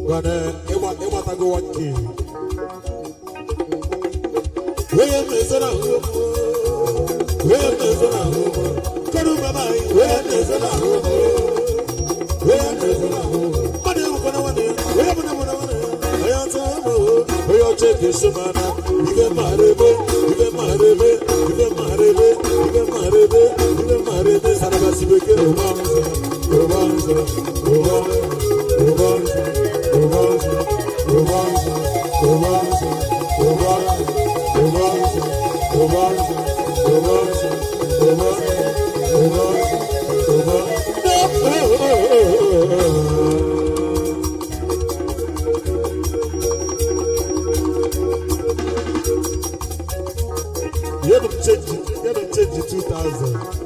But it was a go one key. Where is it? You haven't changed the 2000.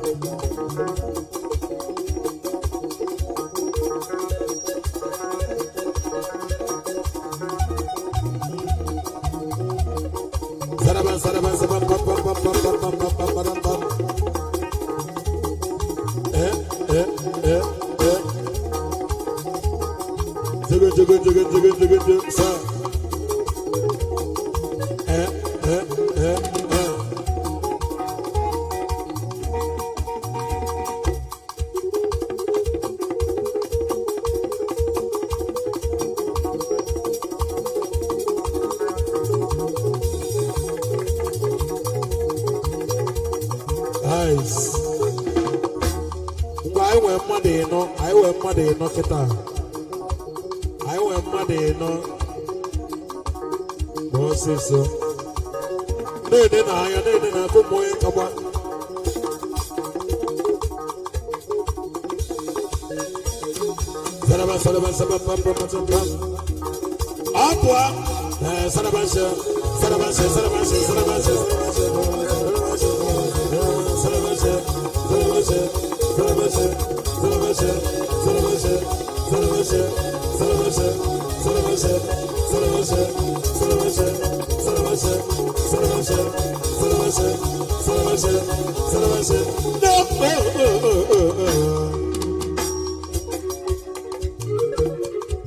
anyị nwere mmadụ ịnọ, anyị nwere mmadụ ịnọ kịta. Anyị nwere mmadụ ịnọ. Ọsịsọ. Na-ede na anya, na-ede na akụ mmụọ kagba. Saraba saraba saraba saraba saraba. Apua. Saraba saraba saraba saraba saraba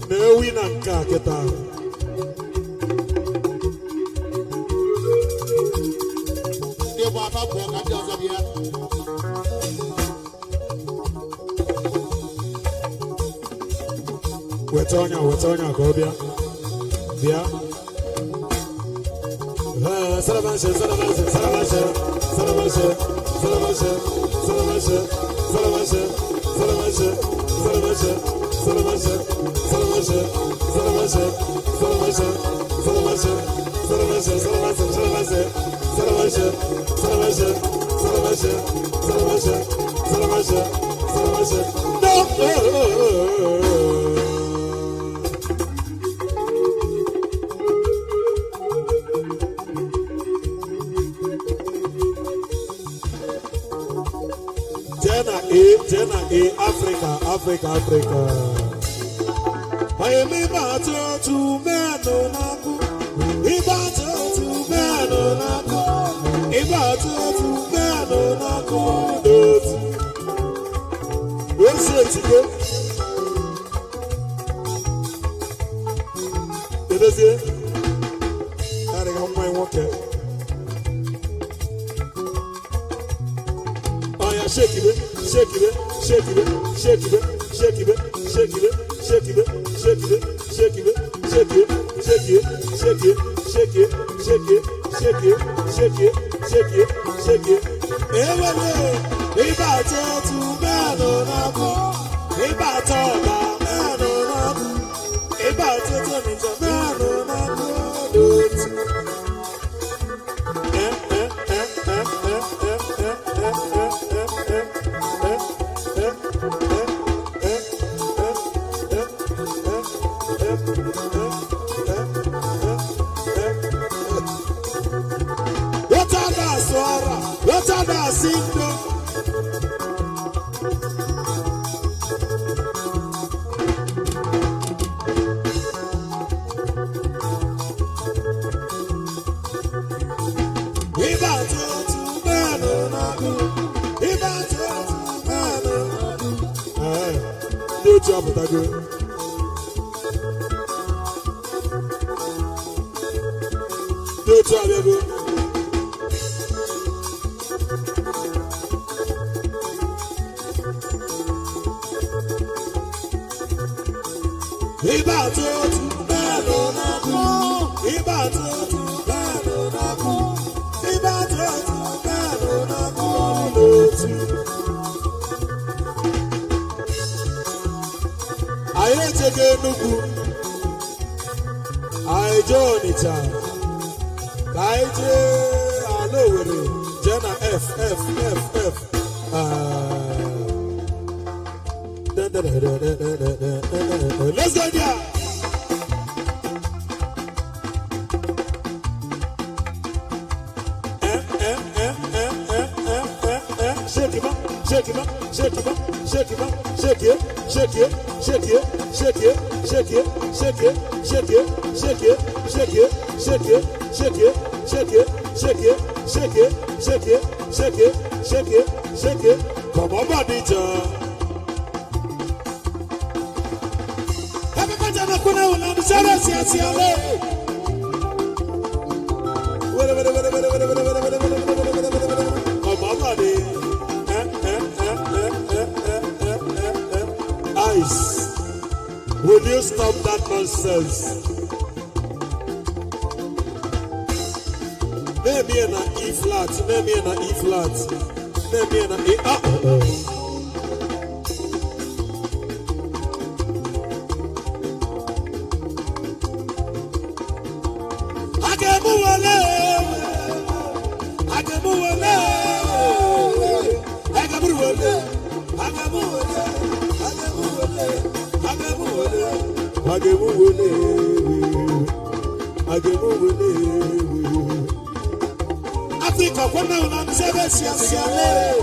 Newi na nka kita. Dia buat apa buat kerja saya. Wetonya ko bia. Bia. Sarabashe. Jena A, Africa. I am about to man on Aku. About to man on Aku. About to man on Aku. What's it go? It is it. I think I'm my walker. Oh yeah, shake it. Let's go there. Come on, body, John. Ice, will you stop that nonsense? Name me an E flat, name me an E flat, name me an E. Africa kwenda unamsebe siasiale.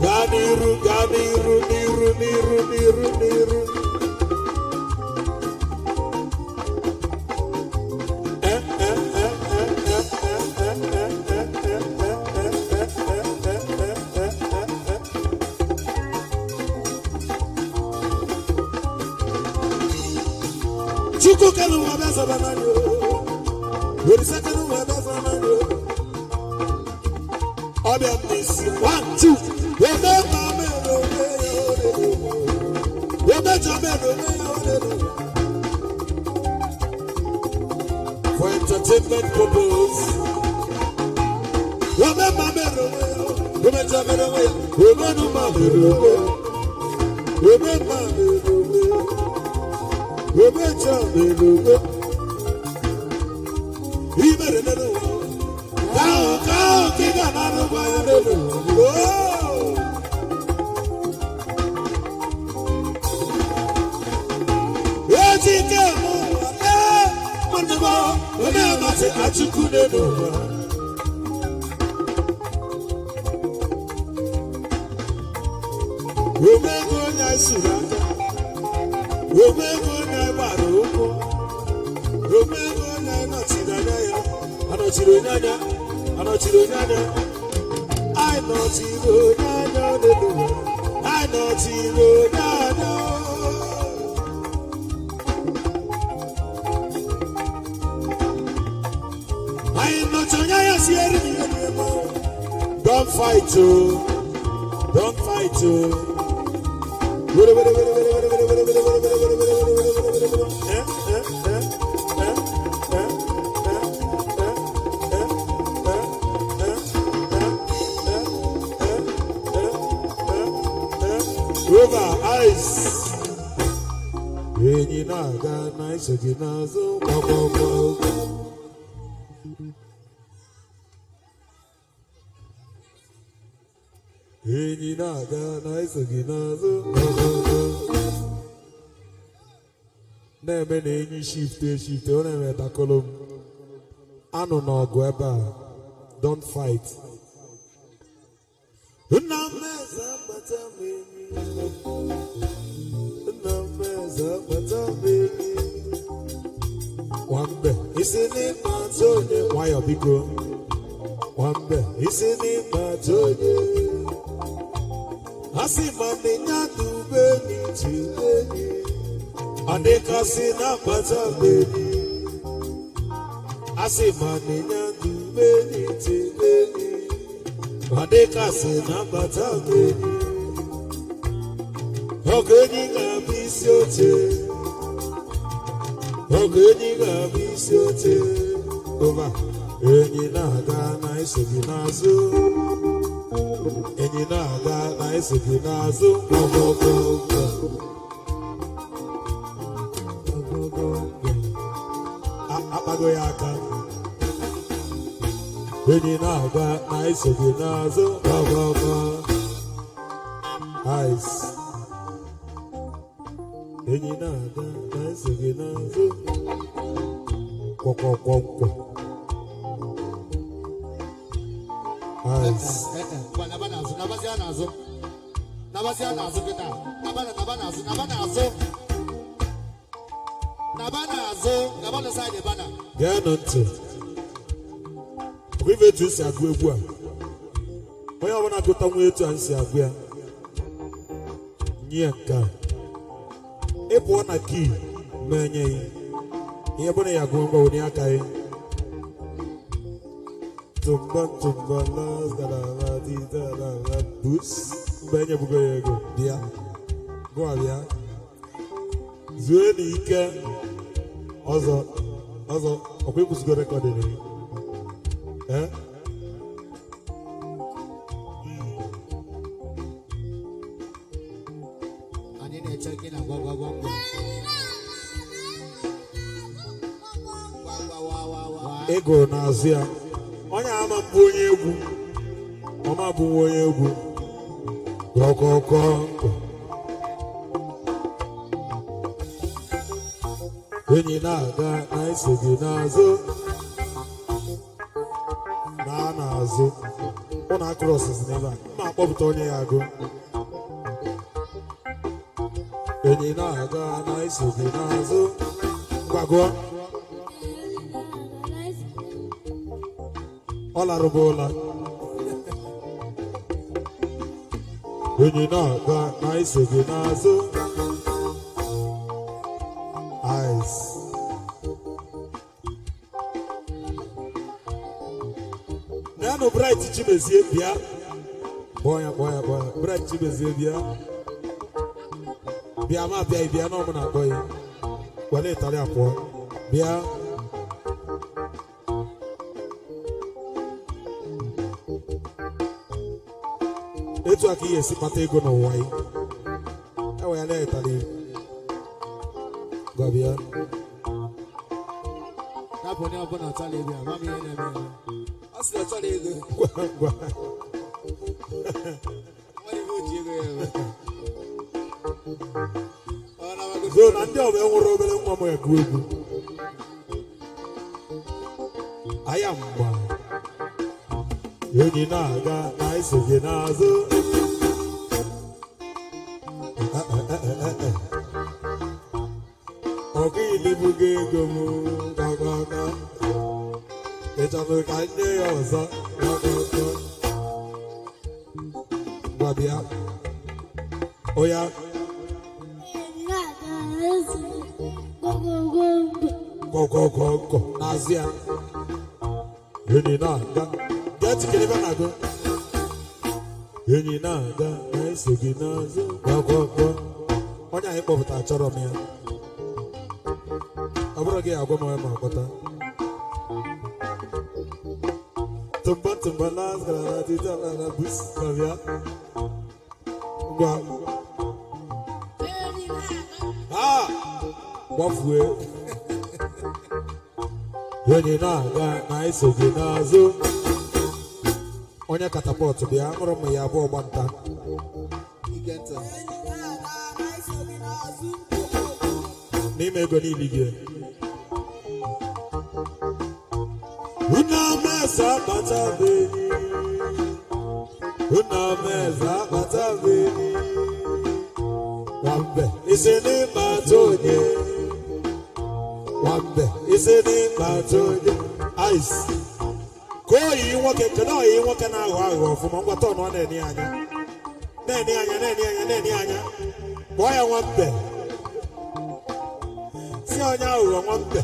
Ganiru. Chuku kanu wabeza bananyo. Yorisa kanu wabeza bananyo. Obiam nisi 1, 2. For entertainment purpose. Don't fight, don't fight. Over eyes. Nice again. Na-eme na enyi shift ọ na-eme takolom anụ n'ọgụ ebe a don't fight. Nna m eze akpata m enyi, nna m eze akpata m enyi. Nwambe isi n'ịkpa atụ onye nwayọ biko. Nwambe isi n'ịkpa atụ onye. Asi mandinya dubeni chibeni. Adekasi na pata beni. Asi mandinya dubeni chibeni. Adekasi na pata beni. Ogeni ngabisi oche. Ogeni ngabisi oche. Over. Enyi na-aga na isogi n'azụ. Enyi na-aga na isogi n'azụ. Akpago ya aka. Enyi na-aga na isogi n'azụ. Ice. Enyi na-aga na isogi n'azụ. Kwọkwọkwọkwọ. Gaa na ntị ọkwa ife etu esi agụ egwu a onye ọbụla gụta nwa etu a nsi agụ ya nye nke a ịpụọ na kii ma enyeghị ihe bụrụ ya agụ ngwa onye aka ya tumba las galava tita la bus mgbe enye bugo ya ego bịa gụọ bịa zuo n'ike ọzọ ọkwa ịkwụsịgo rekọdịn gị anyị na-eche gị na gwagwagwagwa ego n'azụ ya onye ama mbụ onye egwu ọma bụ nwa onye egwu rọkọkọ enyi na-aga na esoghị n'azụ n'azụ ụnụ akụrụ ọsịsị n'ebe a mma akpọpụta onye ya agụ enyi na-aga na esoghị n'azụ gwagụọ ọ larụba ụla enyi na-aga na esoghị n'azụ ice Nano Bright Chimezie bịa boya Bright Chimezie bịa ma bịa na ọmụ na-akpọ ya wale ịtarị apụọ bịa etu aka ihe esi kpata ego n'ụwa ya ewe ya na-ịtarị gwa bịa Kaponi ọbụla tali bịa gwa m ihe na-eme ọ sị na tali ego gwa so na ndị ọbụ enwere obere nwa m egwu egwu aya mgba enyi na-aga na esoghị n'azụ ọkụ ilibugo ego m gaga ịchọrọ ka nye ya ọzọ gwa bịa oya kọkọkọkọ n'azụ ya enyi na-aga gaa tikere ebe na-agụ enyi na-aga na esoghị n'azụ kọkọkọ onye anyị kpọpụta achọrọ m ya ọ bụrụ gị agwa m onye ma akpọta tumba las gara tita la bus kavia gwa gbafue enyi na-aga na esoghị n'azụ onye katapọtụ bịa aṅụrụ m ya abụọ gbanta n'ime ego niile gị unameza akpata beni nwambe isi n'ịkpa atụ onye nwambe isi n'ịkpa atụ onye ice ka oyi nwoke kedu oyi nwoke na-aghọ aghụghọ ọfụma ngwata ọnụ ọ na-enye anya kpọọ ya nwambe si onye aghụghọ nwambe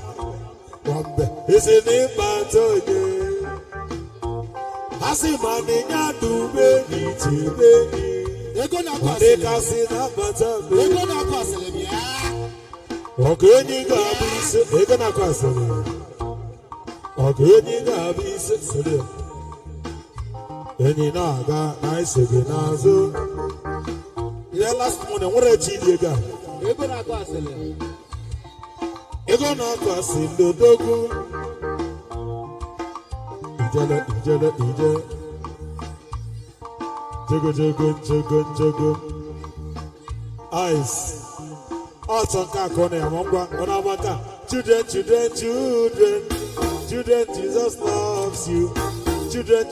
isi n'ịkpa atụ onye asị ma n'ịnya dube n'ichebe ego dịkasị na-akpata ego na-akụ asịrị bịa ọgụ enyi ga-abụ ise ego na-akụ asịrị ọgụ enyi ga-abụ ise sịrị enyi na-aga na esoghị n'azụ ihe last month nwere chi ili ego a ego na-akụ asịrị ego na-akụ asịrị odogwu ijele jogo ice ọtọ nke akọ na ya ma ngwa ọ na-agba nka children Jesus loves you children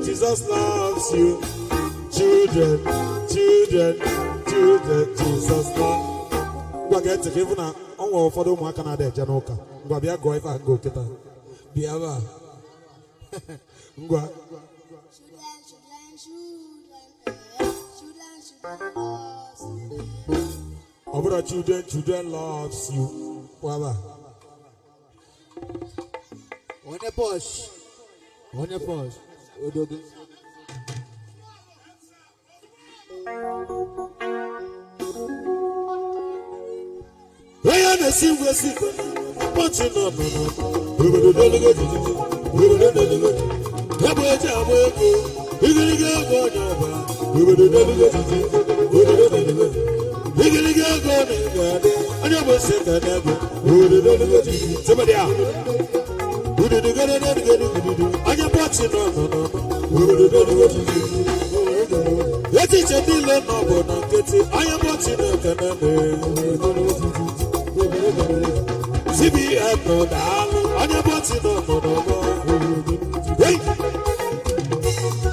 Jesus loves you children Jesus loves ngwa ga-eti ka ịfụ na ọ nwere ụfọdụ ụmụaka na-ada eje n'ụka ngwa bịa gụọ ife ngo kịta bịa ba ngwa ọ bụrụ children loves you kwaba onye posh odogo onye na-esi ngwesi pọtị nọ obodo ebe eji agba ego igiriga ego onye ọba obodo igiriga ego na-adị onye bụ ose ka na-ego obodo somebody out onye pọtị nọ obodo echiche niile nọ bụ na nkịtị onye bụ Chineke na-eme CBN nọ daalụ onye bụ Chineke n'ọgbọ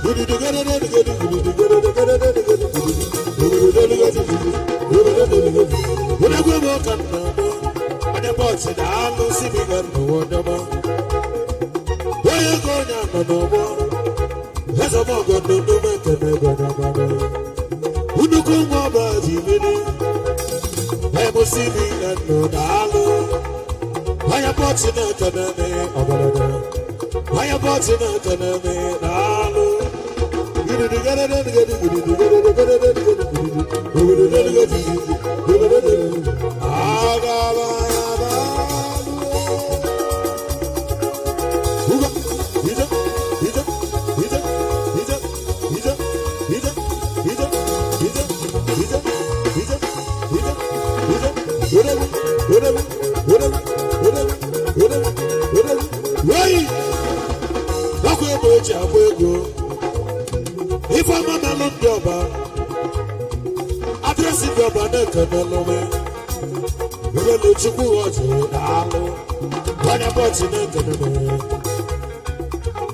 Onye bụ ka nna onye bụ daalụ CBN n'ụwa onye ka onye nọ n'ọgbọ ezemọgọdụ n'ume nkene gọdọgbọdọ nnukwu nwa ọba ji mmiri ebe CBN nọ daalụ onye bụ Chineke na-eme ọgọdọ onye bụ Chineke na-eme daalụ Ifeọma melụ ndị ọba adresị ndị ọba na-ekenelụ m Urelu Chukwu ọjị daalụ onye bụ Chineke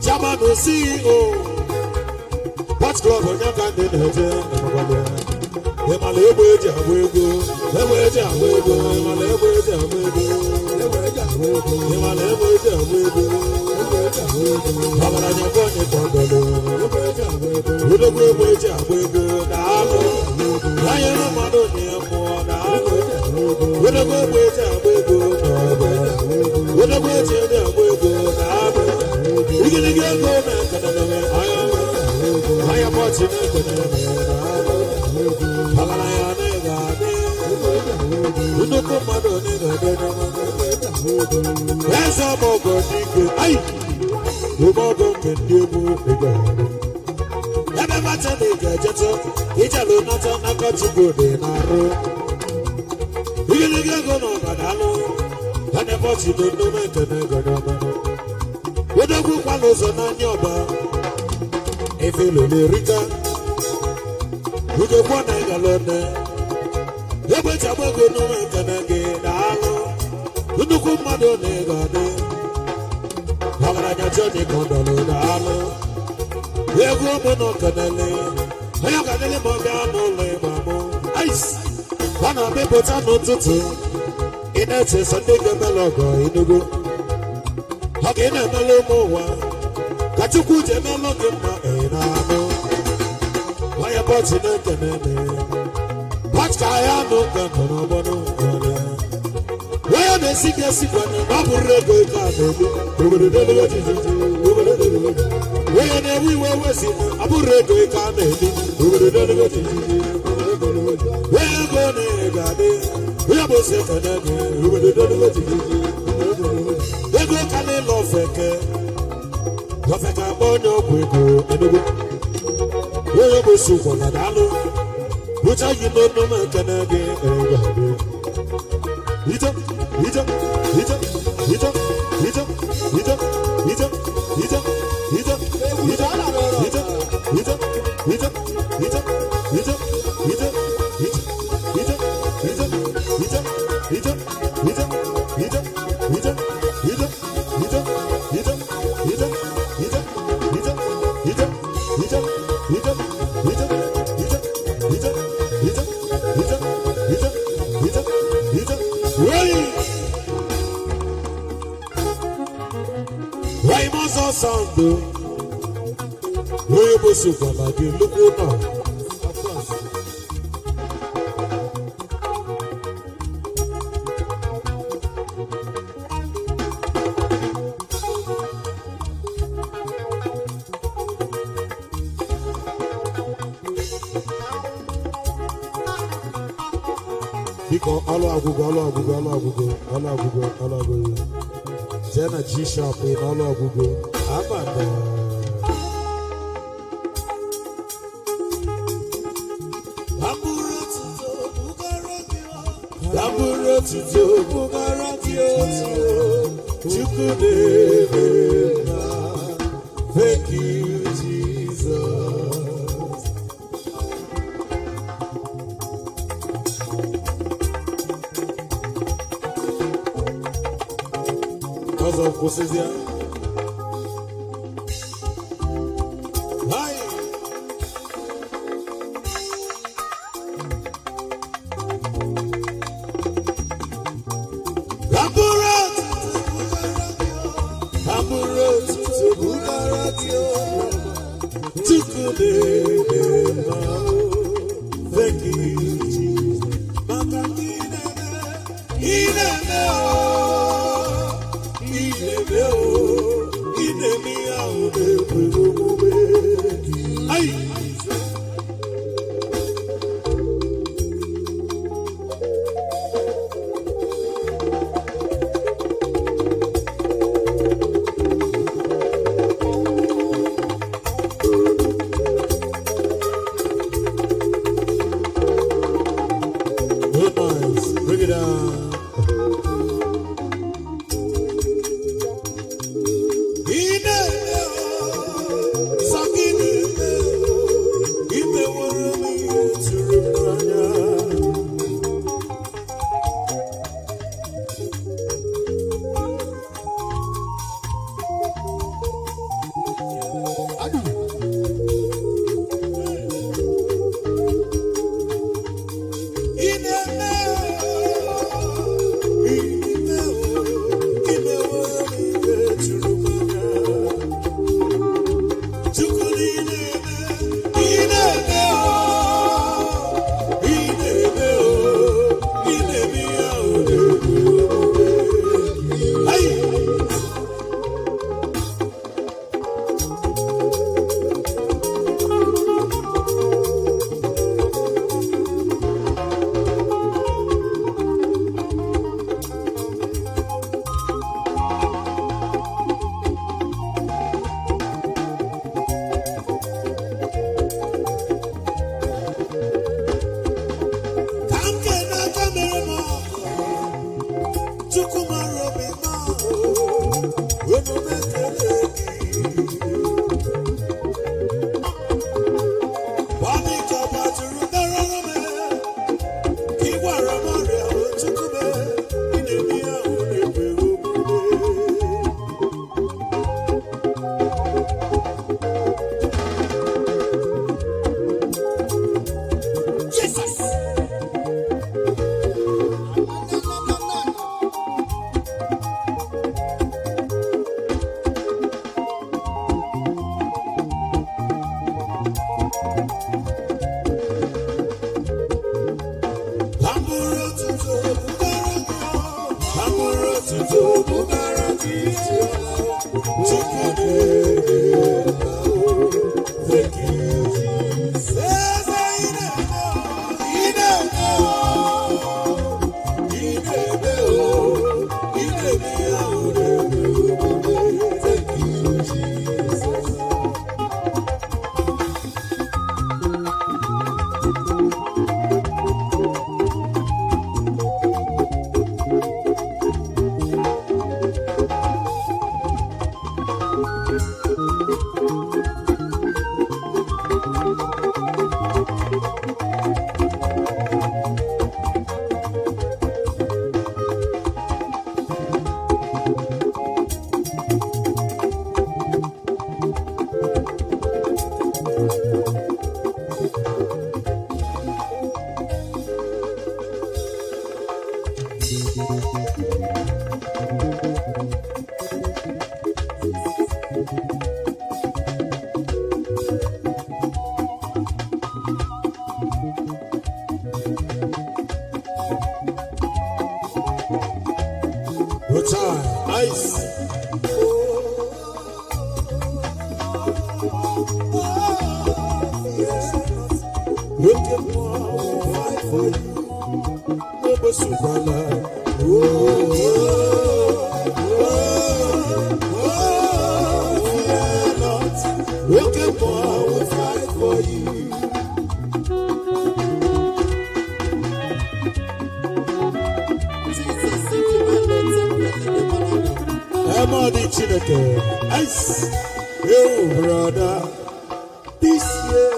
Chairman CEO Port Club onye ka ndị na-eje ịmala egbe eji agba ego egbe eji agba ego ịmala egbe eji agba ego ịmala egbe eji agba ego ọgaranya bụ onye tọgọlụ udogbu egbe eji agba ego daalụ anyere mmadụ na ya mmụọ daalụ udogbu egbe eji agba ego udogbu eji ede agba ego daalụ igirigi ego na-ekeneme anya bụ Chineke na-eme daalụ ọgaranya na-ega adị nnukwu mmadụ na-ega eze ọmọgọ n'ike ayi ụmọgọ nke ndị egwu ego ebe macha na ị ga-ejetụ ijelụ nata n'aka Chukwu dị n'arụ igirigi ego na ọgadalụ onye bọchị dị nnume ekene ego n'ọmanụ odogwu kwala ụzọ n'anya ọba efe lele rika ugekwa na ịgalone ebe eji agba ego nnume ekene gị daalụ nnukwu mmadụ na ego adị ọgaranya Johnny Kondolu daalụ egwu ụmụ na okenele onye ọganele ma ọ bịa n'ụlọ ịgba mụ ọ na-amịpụta n'ụtụtụ ị na-eche so ndị ga-emela ọgọ Enugu ọ ga ị na-emela ụmụ ụwa ka Chukwu ji emelụ gị mma ị na-anụ onye bụ Chineke na-eme ka ya nụ ka nọ n'ọgbọnụ onye na-esi gị esikwana na ọ bụrụ ego ike a na-elu onye na-ewe iwe wezi abụrụ ego ike a na-elu onye ego na-ego adị onye bụ osi ekene ego ka n'ịlọ ofeke akpa onye ọgwụ ego Enugu onye bụ osi ụkwọla daalụ bụcha gị n'ọnụ m ekene gị ego adị Ito, ito, ito, ito, ito, ito, ito, ito, ito, Sando, we will super like you look now. Because all Jenna G Shop in all of Google. Thank you, Jesus. because of Kosizia. Hi. Aburat to Bukaratio. Tukule. Thank you, Jesus. Bring it down. Ice. Ice, yo brother, this year,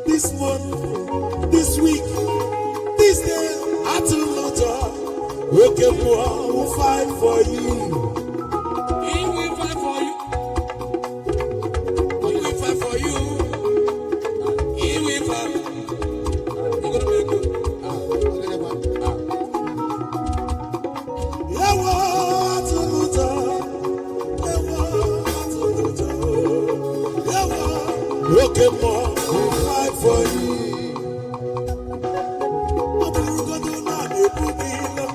this month, this week, this day, I will fight for you. Aburugodo na nebugi lo.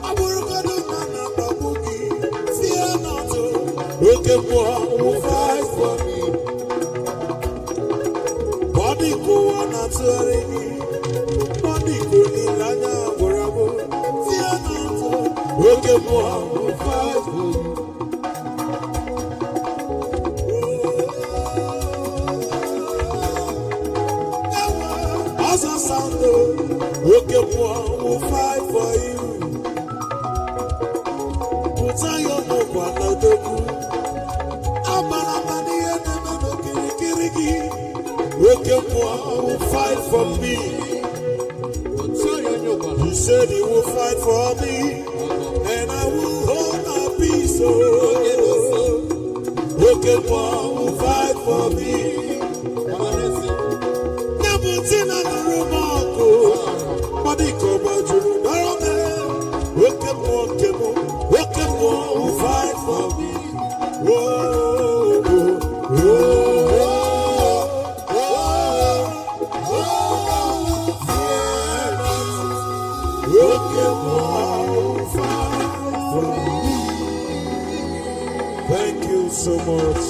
Aburugodo na babugi. Fear not. Okay, boy, who fight for me. Body go on at Body go in Lanya Borabo. Fear not. Okay, boy, who fight for you. Okay, boy, we'll fight for you. Put on your mobile, no doku. Abanamani and no kirikiriki. Okay, boy, we'll fight for me. He said he will fight for me, and I will hold my peace. Oh, okay, boy, we'll fight for me. Nebutina the Romako. Body cover you, welcome, fight for me. Whoa, fight for me. Thank you so much.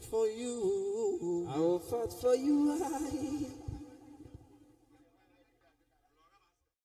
For you, I will fight for you.